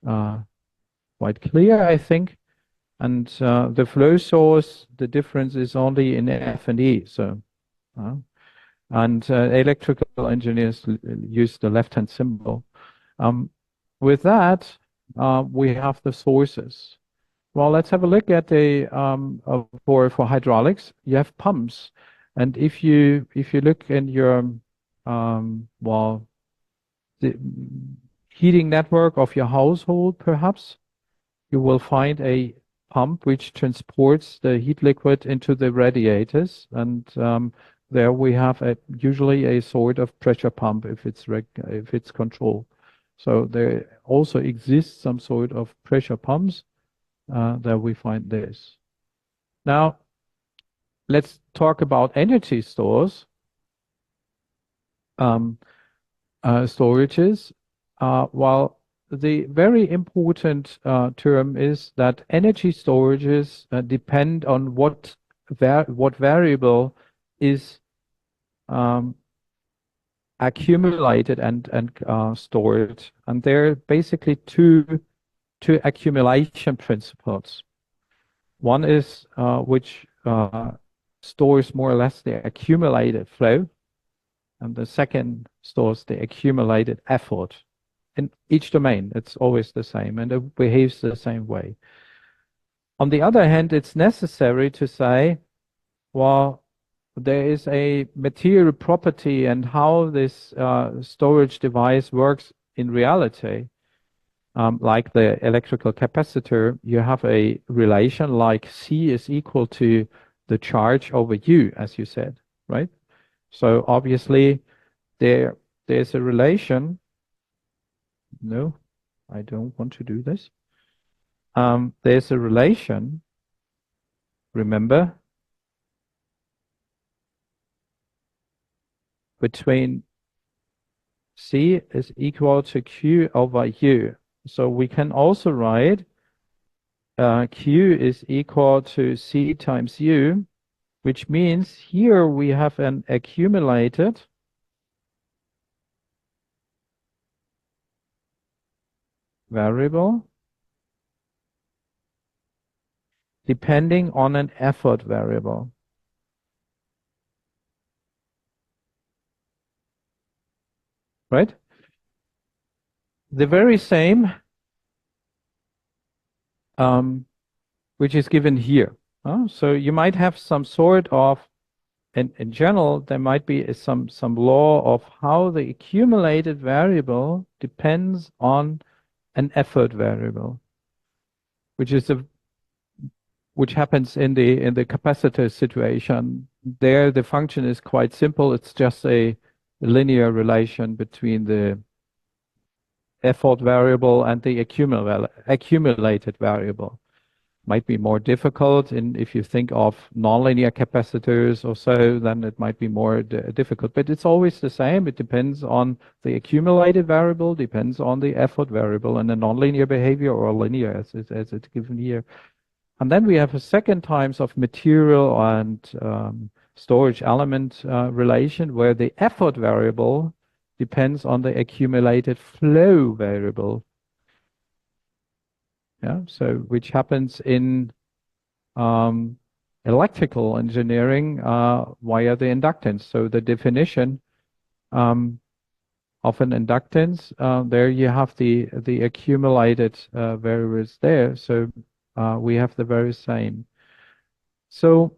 [SPEAKER 1] clear, I think. And the flow source, the difference is only in F and E. So, and electrical engineers use the left-hand symbol. With that, we have the sources. Well, let's have a look at the for hydraulics. You have pumps, and if you look in your the heating network of your household, perhaps you will find a pump which transports the heat liquid into the radiators, and there we have usually a sort of pressure pump if it's controlled. So there also exists some sort of pressure pumps. That we find this. Now, let's talk about energy stores, storages. Well, the very important term is that energy storages depend on what variable is accumulated and stored, and there are basically two accumulation principles. One is which stores more or less the accumulated flow, and the second stores the accumulated effort. In each domain, it's always the same, and it behaves the same way. On the other hand, it's necessary to say, well, there is a material property and how this storage device works in reality. Like the electrical capacitor, you have a relation like C is equal to the charge over U, as you said, right? So obviously there's a relation. No, I don't want to do this. There's a relation, remember, between C is equal to Q over U. So we can also write Q is equal to C times U, which means here we have an accumulated variable depending on an effort variable. right? The very same, which is given here. So you might have some sort of, in general, there might be some law of how the accumulated variable depends on an effort variable, which happens in the capacitor situation. There, the function is quite simple. It's just a linear relation between the effort variable and the accumulated variable. Might be more difficult if you think of nonlinear capacitors or so, then it might be more difficult. But it's always the same. It depends on the accumulated variable, depends on the effort variable, and a nonlinear behavior or linear as it's given here. And then we have a second times of material and storage element relation where the effort variable depends on the accumulated flow variable. Yeah, so which happens in electrical engineering via the inductance. So the definition of an inductance, there you have the accumulated variables there. So we have the very same. So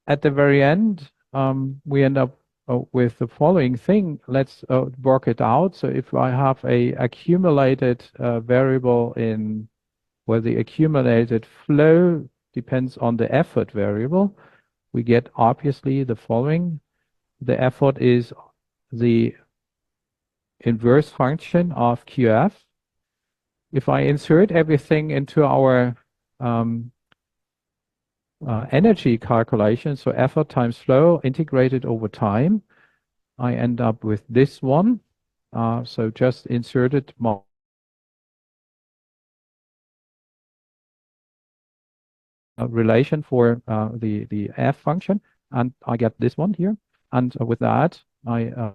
[SPEAKER 1] at the very end, we end up with the following thing. Let's work it out. So if I have a accumulated variable in where the accumulated flow depends on the effort variable, we get obviously the following. The effort is the inverse function of QF. If I insert everything into our energy calculation, so effort times flow integrated over time, I end up with this one. So just inserted more relation for the f function, and I get this one here. And with that, I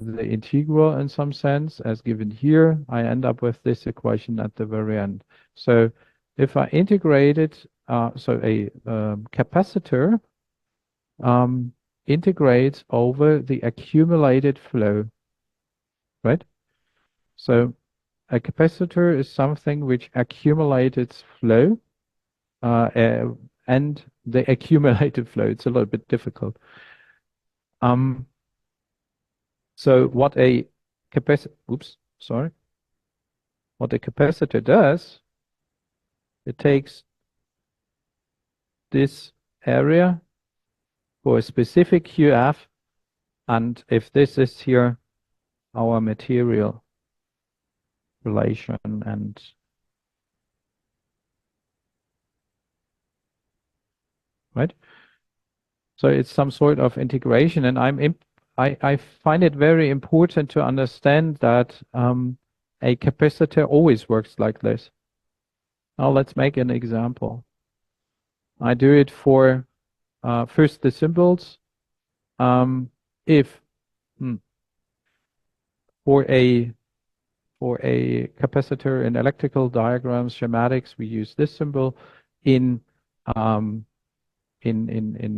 [SPEAKER 1] the integral in some sense as given here, I end up with this equation at the very end. So if I integrate it, so a capacitor integrates over the accumulated flow, right? So a capacitor is something which accumulates its flow and the accumulated flow. It's a little bit difficult. So what a capacitor, what a capacitor does, it takes this area for a specific QF, and if this is here our material relation, and right, so it's some sort of integration, and I find it very important to understand that a capacitor always works like this. Now let's make an example. I do it for first the symbols. If for a capacitor in electrical diagrams, schematics, we use this symbol. In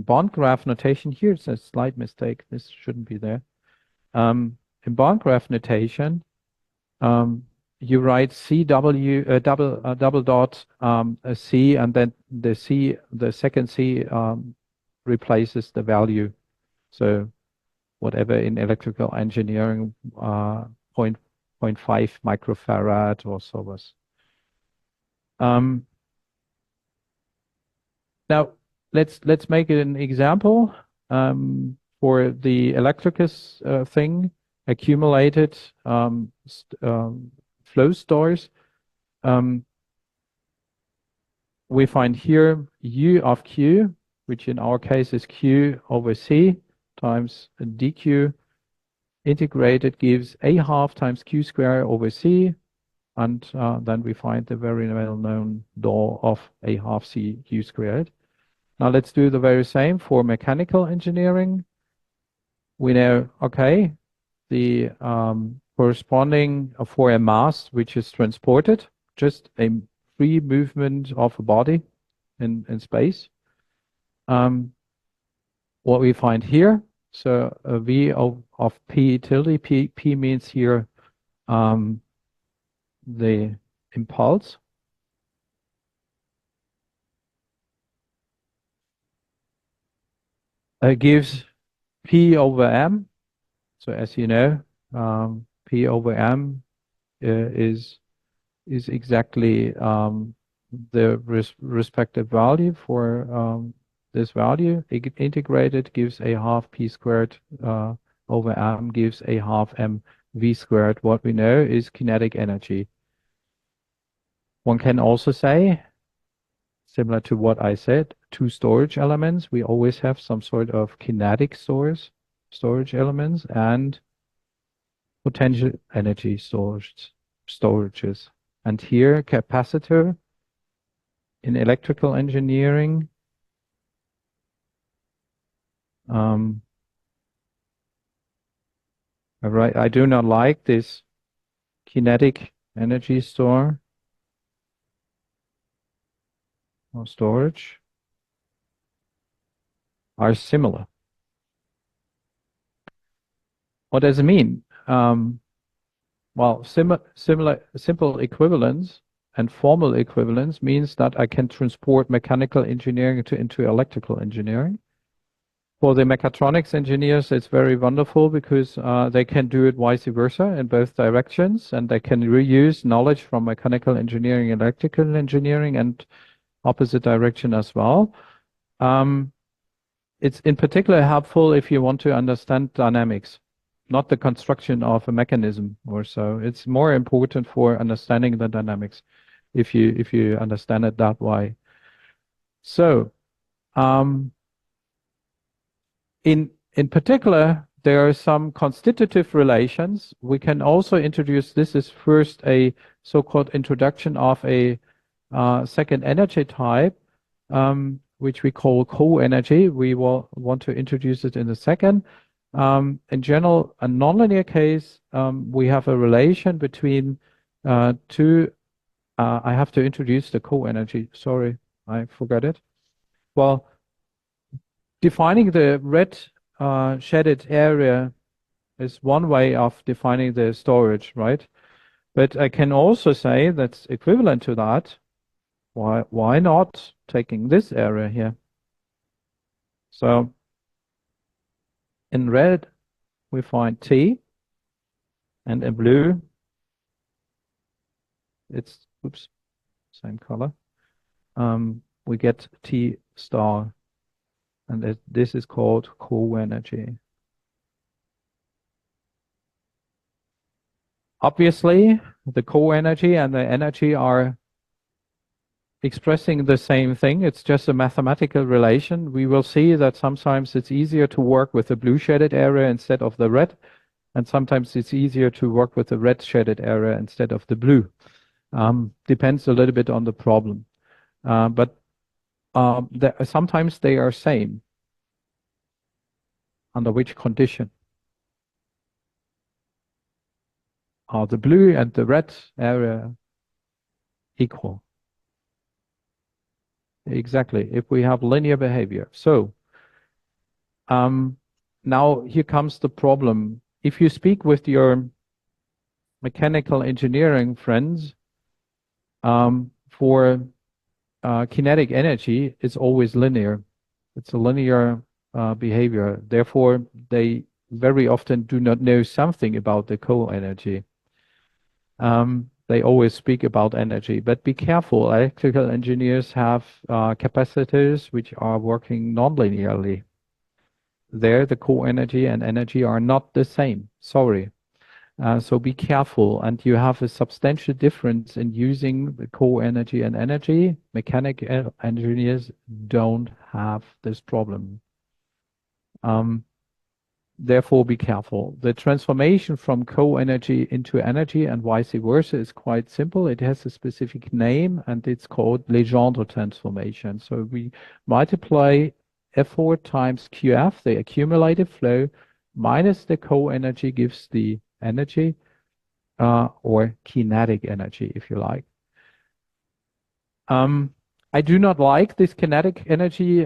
[SPEAKER 1] bond graph notation, here's a slight mistake. This shouldn't be there. In bond graph notation, you write CW double dot a C, and then the C, the second C replaces the value. So whatever in electrical engineering, 0.5 microfarad or so was. Now let's make an example for the electricus thing, accumulated flow stores. We find here U of Q, which in our case is Q over C times dq integrated gives a half times Q squared over C, and then we find the very well-known law of a half C Q squared. Now let's do the very same for mechanical engineering. We know, okay, the corresponding for a mass which is transported, just a free movement of a body in space. What we find here, So V of P tilde, P means here the impulse. Gives P over M. So as you know, P over M is exactly the respective value for this value. Integrated gives a half P squared over M gives a half M V squared. What we know is kinetic energy. One can also say, similar to what I said, two storage elements. We always have some sort of kinetic storage elements and potential energy storages. And here, capacitor in electrical engineering, I do not like this kinetic energy store or storage are similar. What does it mean? Well, simple equivalence and formal equivalence means that I can transport mechanical engineering into electrical engineering. For the mechatronics engineers, it's very wonderful because they can do it vice versa in both directions, and they can reuse knowledge from mechanical engineering, electrical engineering, and opposite direction as well. It's in particular helpful if you want to understand dynamics, not the construction of a mechanism or so. It's more important for understanding the dynamics if you understand it that way. So in particular, there are some constitutive relations. We can also introduce, this is first a so-called introduction of a second energy type, which we call co-energy. We will want to introduce it in a second. In general, a nonlinear case, we have a relation between two. I have to introduce the co-energy. Sorry, I forgot it. Well, defining the red shaded area is one way of defining the storage, right? But I can also say that's equivalent to that. Why not taking this area here? So in red, we find T, and in blue, it's, oops, same color. We get T star, and this is called co-energy. Obviously, the co-energy and the energy are expressing the same thing. It's just a mathematical relation. We will see that sometimes it's easier to work with the blue shaded area instead of the red, and sometimes it's easier to work with the red shaded area instead of the blue. Depends a little bit on the problem. But sometimes they are same. Under which condition? Are the blue and the red area equal? Exactly, if we have linear behavior. So now here comes the problem. If you speak with your mechanical engineering friends, for kinetic energy, it's always linear. It's a linear behavior. Therefore, they very often do not know something about the co-energy. They always speak about energy, but be careful. Electrical engineers have capacitors which are working non-linearly. There, the co-energy and energy are not the same. Sorry. So be careful, and you have a substantial difference in using the co-energy and energy. Mechanical engineers don't have this problem. Therefore, be careful. The transformation from co-energy into energy and vice versa is quite simple. It has a specific name, and it's called Legendre transformation. So we multiply F4 times QF, the accumulated flow, minus the co-energy gives the energy, or kinetic energy, if you like. I do not like this kinetic energy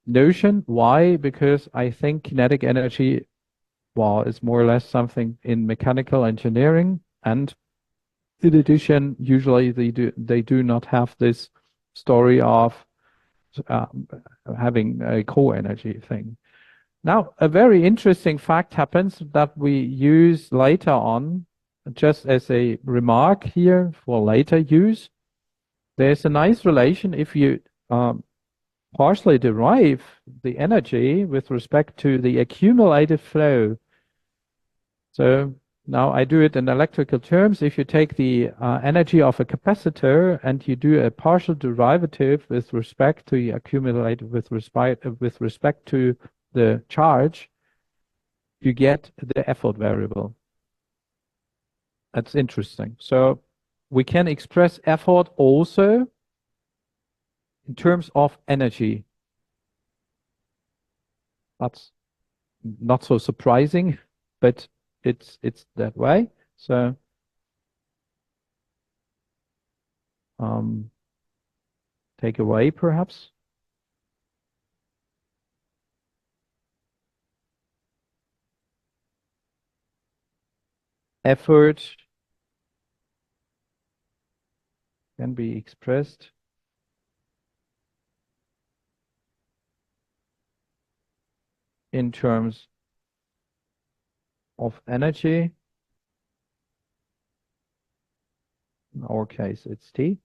[SPEAKER 1] notion. Why? Because I think kinetic energy, well, is more or less something in mechanical engineering, and in addition, usually they do not have this story of uh, having a co-energy thing. Now, a very interesting fact happens that we use later on, just as a remark here for later use. There's a nice relation if you partially derive the energy with respect to the accumulated flow. So now I do it in electrical terms. If you take the energy of a capacitor and you do a partial derivative with respect to the accumulated with respect to the charge, you get the effort variable. That's interesting. So we can express effort also in terms of energy. That's not so surprising, but it's that way. So take away perhaps. Effort can be expressed in terms of energy. In our case, it's T.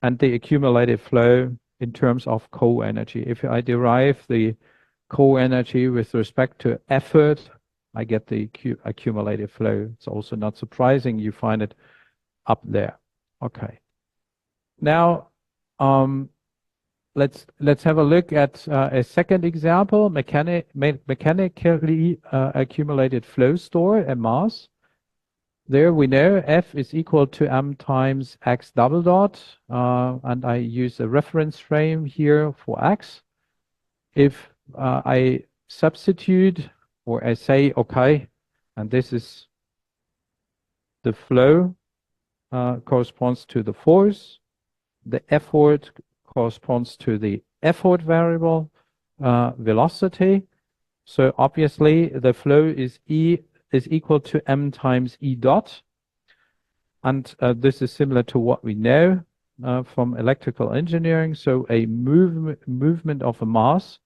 [SPEAKER 1] And the accumulated flow in terms of co-energy. If I derive the co-energy with respect to effort, I get the accumulated flow. It's also not surprising you find it up there. Okay. Now, let's have a look at a second example: mechanically accumulated flow store, a mass. There we know F is equal to m times x double dot, and I use a reference frame here for x. If I substitute, or I say, okay, and this is the flow corresponds to the force, the effort corresponds to the effort variable, velocity. So obviously the flow is equal to m times E dot. And this is similar to what we know from electrical engineering. So a movement of a mass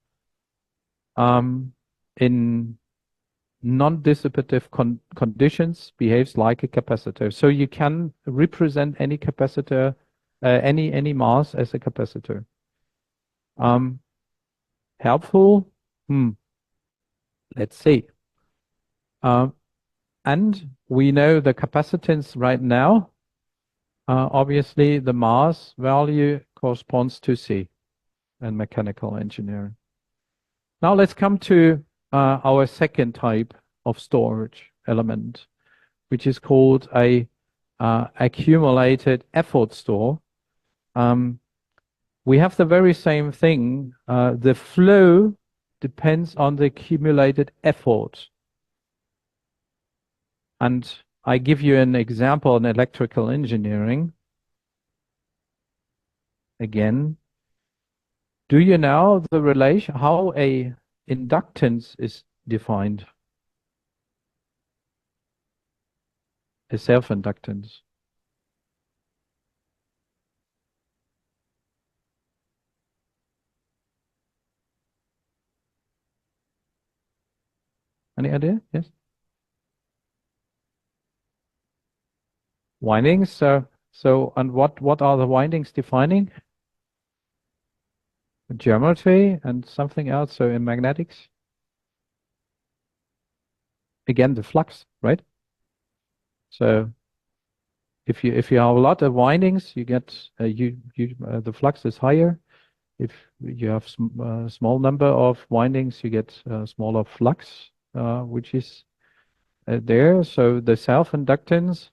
[SPEAKER 1] in non-dissipative conditions behaves like a capacitor. So you can represent any capacitor, any mass as a capacitor. Helpful? Let's see. And we know the capacitance right now. Obviously, the mass value corresponds to C in mechanical engineering. Now let's come to our second type of storage element, which is called a accumulated effort store. We have the very same thing. The flow depends on the accumulated effort. And I give you an example in electrical engineering. Again, do you know the relation, how a inductance is defined? A self-inductance. Any idea? Yes. Windings. So, and what are the windings defining? Geometry and something else. So in magnetics, again the flux, right? So if you have a lot of windings, you get the flux is higher. If you have small number of windings, you get smaller flux, which is there. So the self-inductance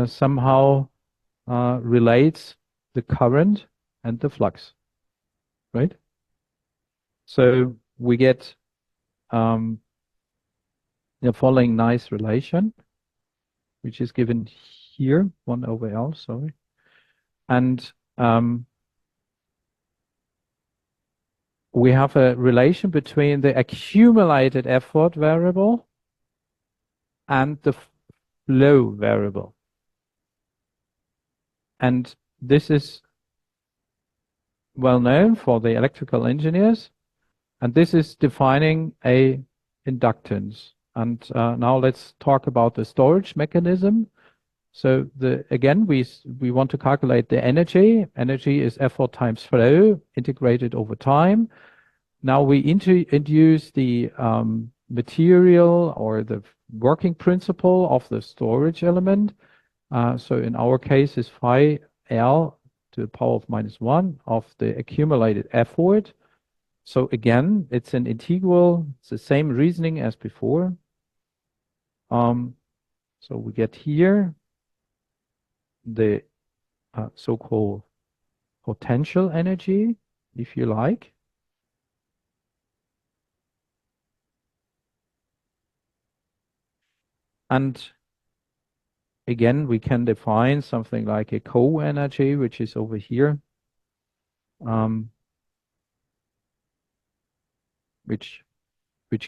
[SPEAKER 1] somehow relates the current and the flux, right? So we get the following nice relation, which is given here, 1 over L, sorry. And we have a relation between the accumulated effort variable and the flow variable. And this is well known for the electrical engineers. And this is defining a inductance. And now let's talk about the storage mechanism. So again, we want to calculate the energy. Energy is effort times flow integrated over time. Now we introduce the material or the working principle of the storage element. So in our case is phi L to the power of -1 of the accumulated effort. So again, it's an integral. It's the same reasoning as before. So we get here the so-called potential energy, if you like. And again, we can define something like a co-energy, which is over here, which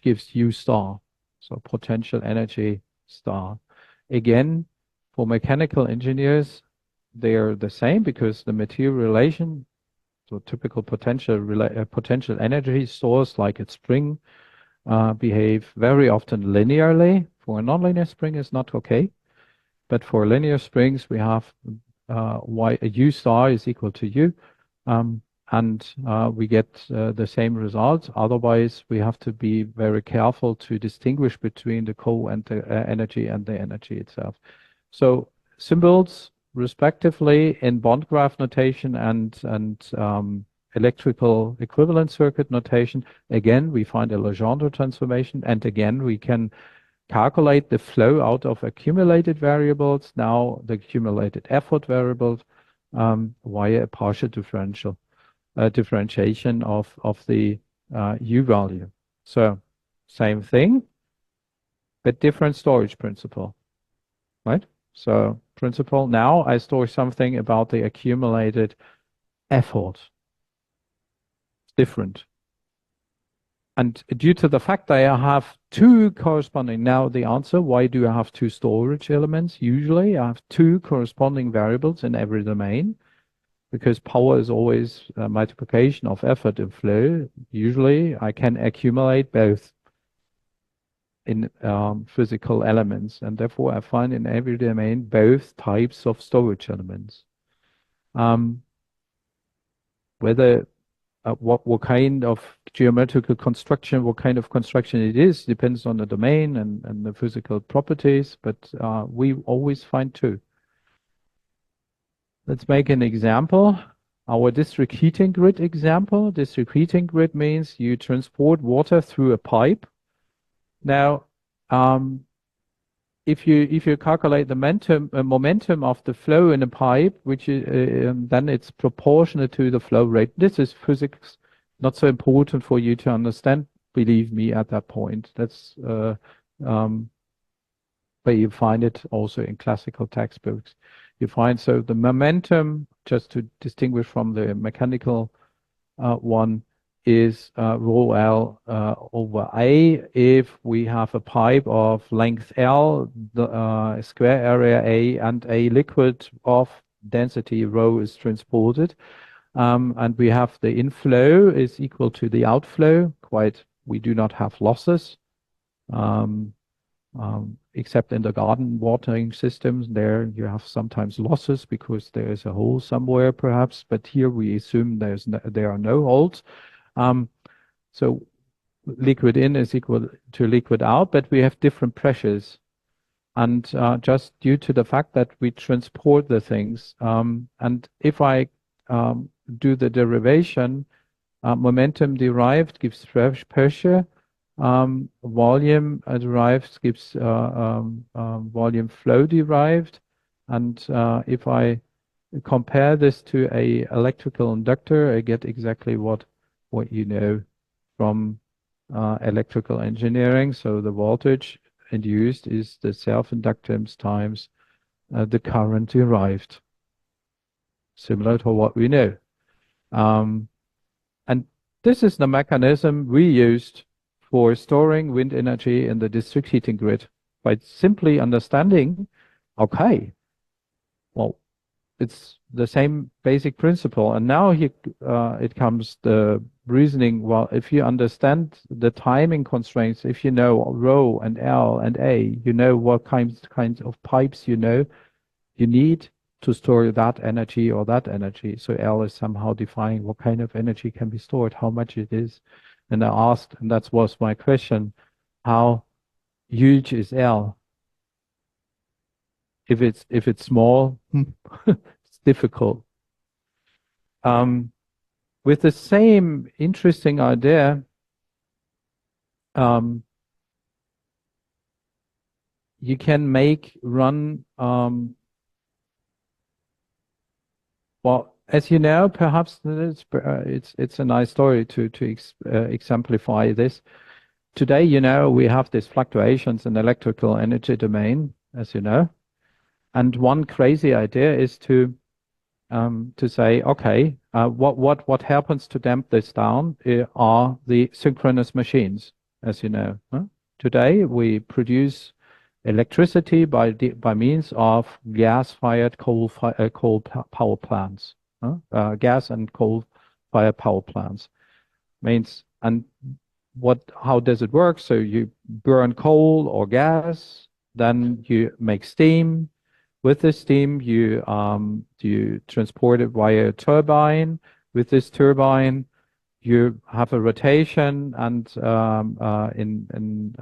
[SPEAKER 1] gives U star. So potential energy star. Again, for mechanical engineers, they're the same because the material relation, so typical potential energy source like a spring behave very often linearly. For a nonlinear spring is not okay. But for linear springs, we have U star is equal to U. And we get the same results. Otherwise, we have to be very careful to distinguish between the co and the energy and the energy itself. So symbols respectively in bond graph notation and electrical equivalent circuit notation. Again, we find a Legendre transformation, and again we can calculate the flow out of accumulated variables. Now the accumulated effort variables via a partial differentiation of the U value. So same thing, but different storage principle, right? So principle, now I store something about the accumulated effort. Different. And due to the fact that I have two corresponding, now the answer, why do I have two storage elements? Usually I have two corresponding variables in every domain, because power is always a multiplication of effort and flow. Usually I can accumulate both in physical elements, and therefore I find in every domain both types of storage elements. Whether what kind of geometrical construction, what kind of construction it is, depends on the domain and the physical properties, but we always find two. Let's make an example. Our district heating grid example. District heating grid means you transport water through a pipe. Now, if you calculate the momentum of the flow in a pipe, which is, then it's proportionate to the flow rate. This is physics, not so important for you to understand. Believe me, at that point, that's but you find it also in classical textbooks. You find so the momentum, just to distinguish from the mechanical one, is rho L over A. If we have a pipe of length L, the square area A, and a liquid of density rho is transported, and we have the inflow is equal to the outflow. We do not have losses, except in the garden watering systems. There you have sometimes losses because there is a hole somewhere, perhaps. But here we assume there are no holes. So liquid in is equal to liquid out, but we have different pressures. And just due to the fact that we transport the things, and if I do the derivation, momentum derived gives pressure, volume derived gives volume flow derived. And if I compare this to a electrical inductor, I get exactly what you know from electrical engineering. So the voltage induced is the self-inductance times the current derived, similar to what we know. And This is the mechanism we used for storing wind energy in the district heating grid by simply understanding, okay, well, it's the same basic principle. And now here it comes the reasoning. Well, if you understand the timing constraints, if you know rho and L and A, you know what kinds of pipes you need to store that energy or that energy. So L is somehow defining what kind of energy can be stored, how much it is. And I asked, and that was my question, how huge is L? If it's small, it's difficult. With the same interesting idea, you can run well, as you know, perhaps it's a nice story to exemplify this. Today, we have these fluctuations in electrical energy domain, as you know, and one crazy idea is to say, okay, what happens to damp this down are the synchronous machines, as you know. Huh? Today, we produce electricity by means of gas-fired coal power plants, gas and coal-fired power plants. Means and how does it work? So you burn coal or gas, then you make steam. With this steam, you transport it via a turbine. With this turbine, you have a rotation, and and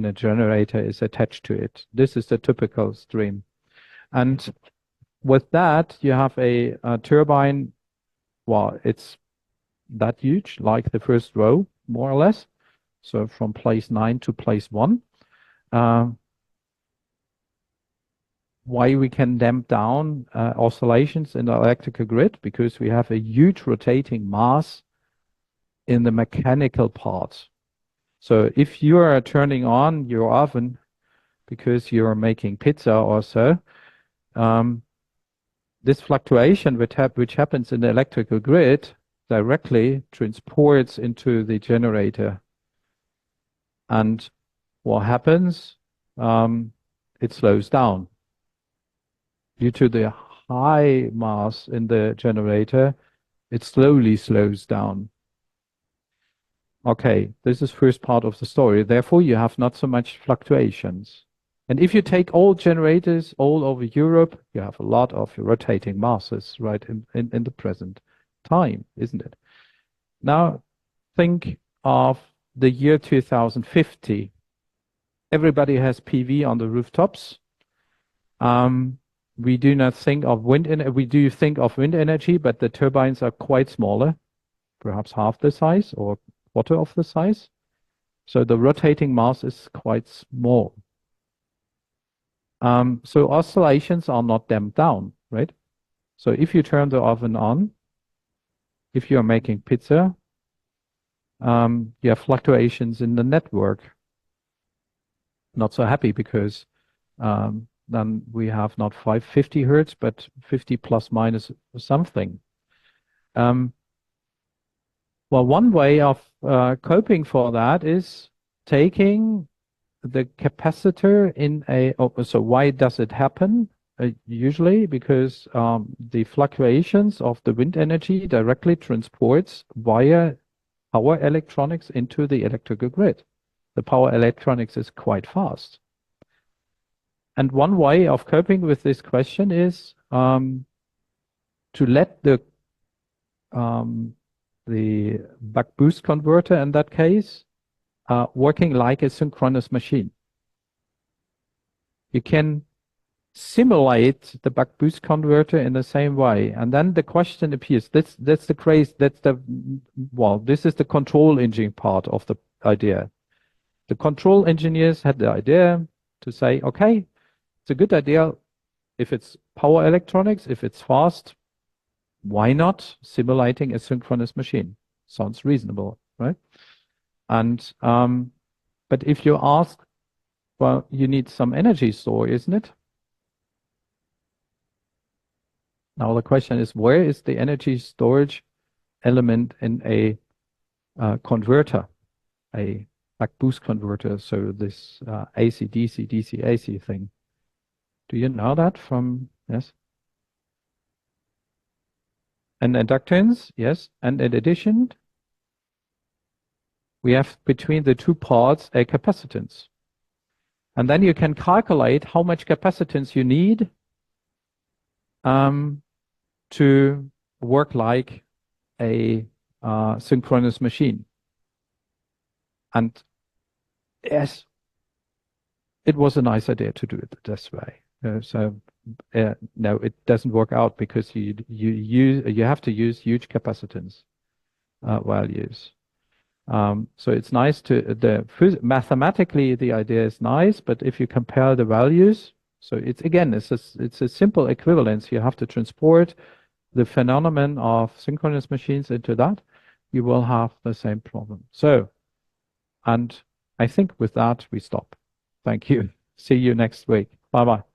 [SPEAKER 1] a generator is attached to it. This is the typical stream, and with that, you have a turbine. Well, it's that huge, like the first row, more or less. So from place 9 to place 1. Why we can damp down oscillations in the electrical grid? Because we have a huge rotating mass in the mechanical part. So if you are turning on your oven because you're making pizza or so, this fluctuation which happens in the electrical grid directly transports into the generator. And what happens? It slows down. Due to the high mass in the generator, it slowly slows down. Okay, this is first part of the story. Therefore, you have not so much fluctuations. And if you take all generators all over Europe, you have a lot of rotating masses right in the present time, isn't it? Now, think of the year 2050. Everybody has PV on the rooftops. We do not think of wind energy. We do think of wind energy, but the turbines are quite smaller, perhaps half the size or quarter of the size. So the rotating mass is quite small. So oscillations are not damped down, right? So if you turn the oven on, if you are making pizza, you have fluctuations in the network. Not so happy because then we have not 550 hertz, but 50 plus minus something. Well, one way of coping for that is taking the capacitor in a. So why does it happen? Usually because the fluctuations of the wind energy directly transports via power electronics into the electrical grid. The power electronics is quite fast. And one way of coping with this question is to let the buck boost converter in that case working like a synchronous machine. You can simulate the buck boost converter in the same way, and then the question appears. That's the craze. This is the control engine part of the idea. The control engineers had the idea to say, okay, it's a good idea if it's power electronics, if it's fast, why not simulating a synchronous machine? Sounds reasonable, right? And but if you ask, well, you need some energy store, isn't it? Now the question is, where is the energy storage element in a converter, a buck boost converter, so this AC DC DC AC thing. Do you know that from, yes? And inductance, yes. And in addition, we have between the two parts a capacitance. And then you can calculate how much capacitance you need to work like a synchronous machine. And yes, it was a nice idea to do it this way. No, it doesn't work out because you have to use huge capacitance values. So it's nice to mathematically the idea is nice, but if you compare the values, so it's again it's a simple equivalence. You have to transport the phenomenon of synchronous machines into that, you will have the same problem. So, and I think with that we stop. Thank you. See you next week. Bye bye.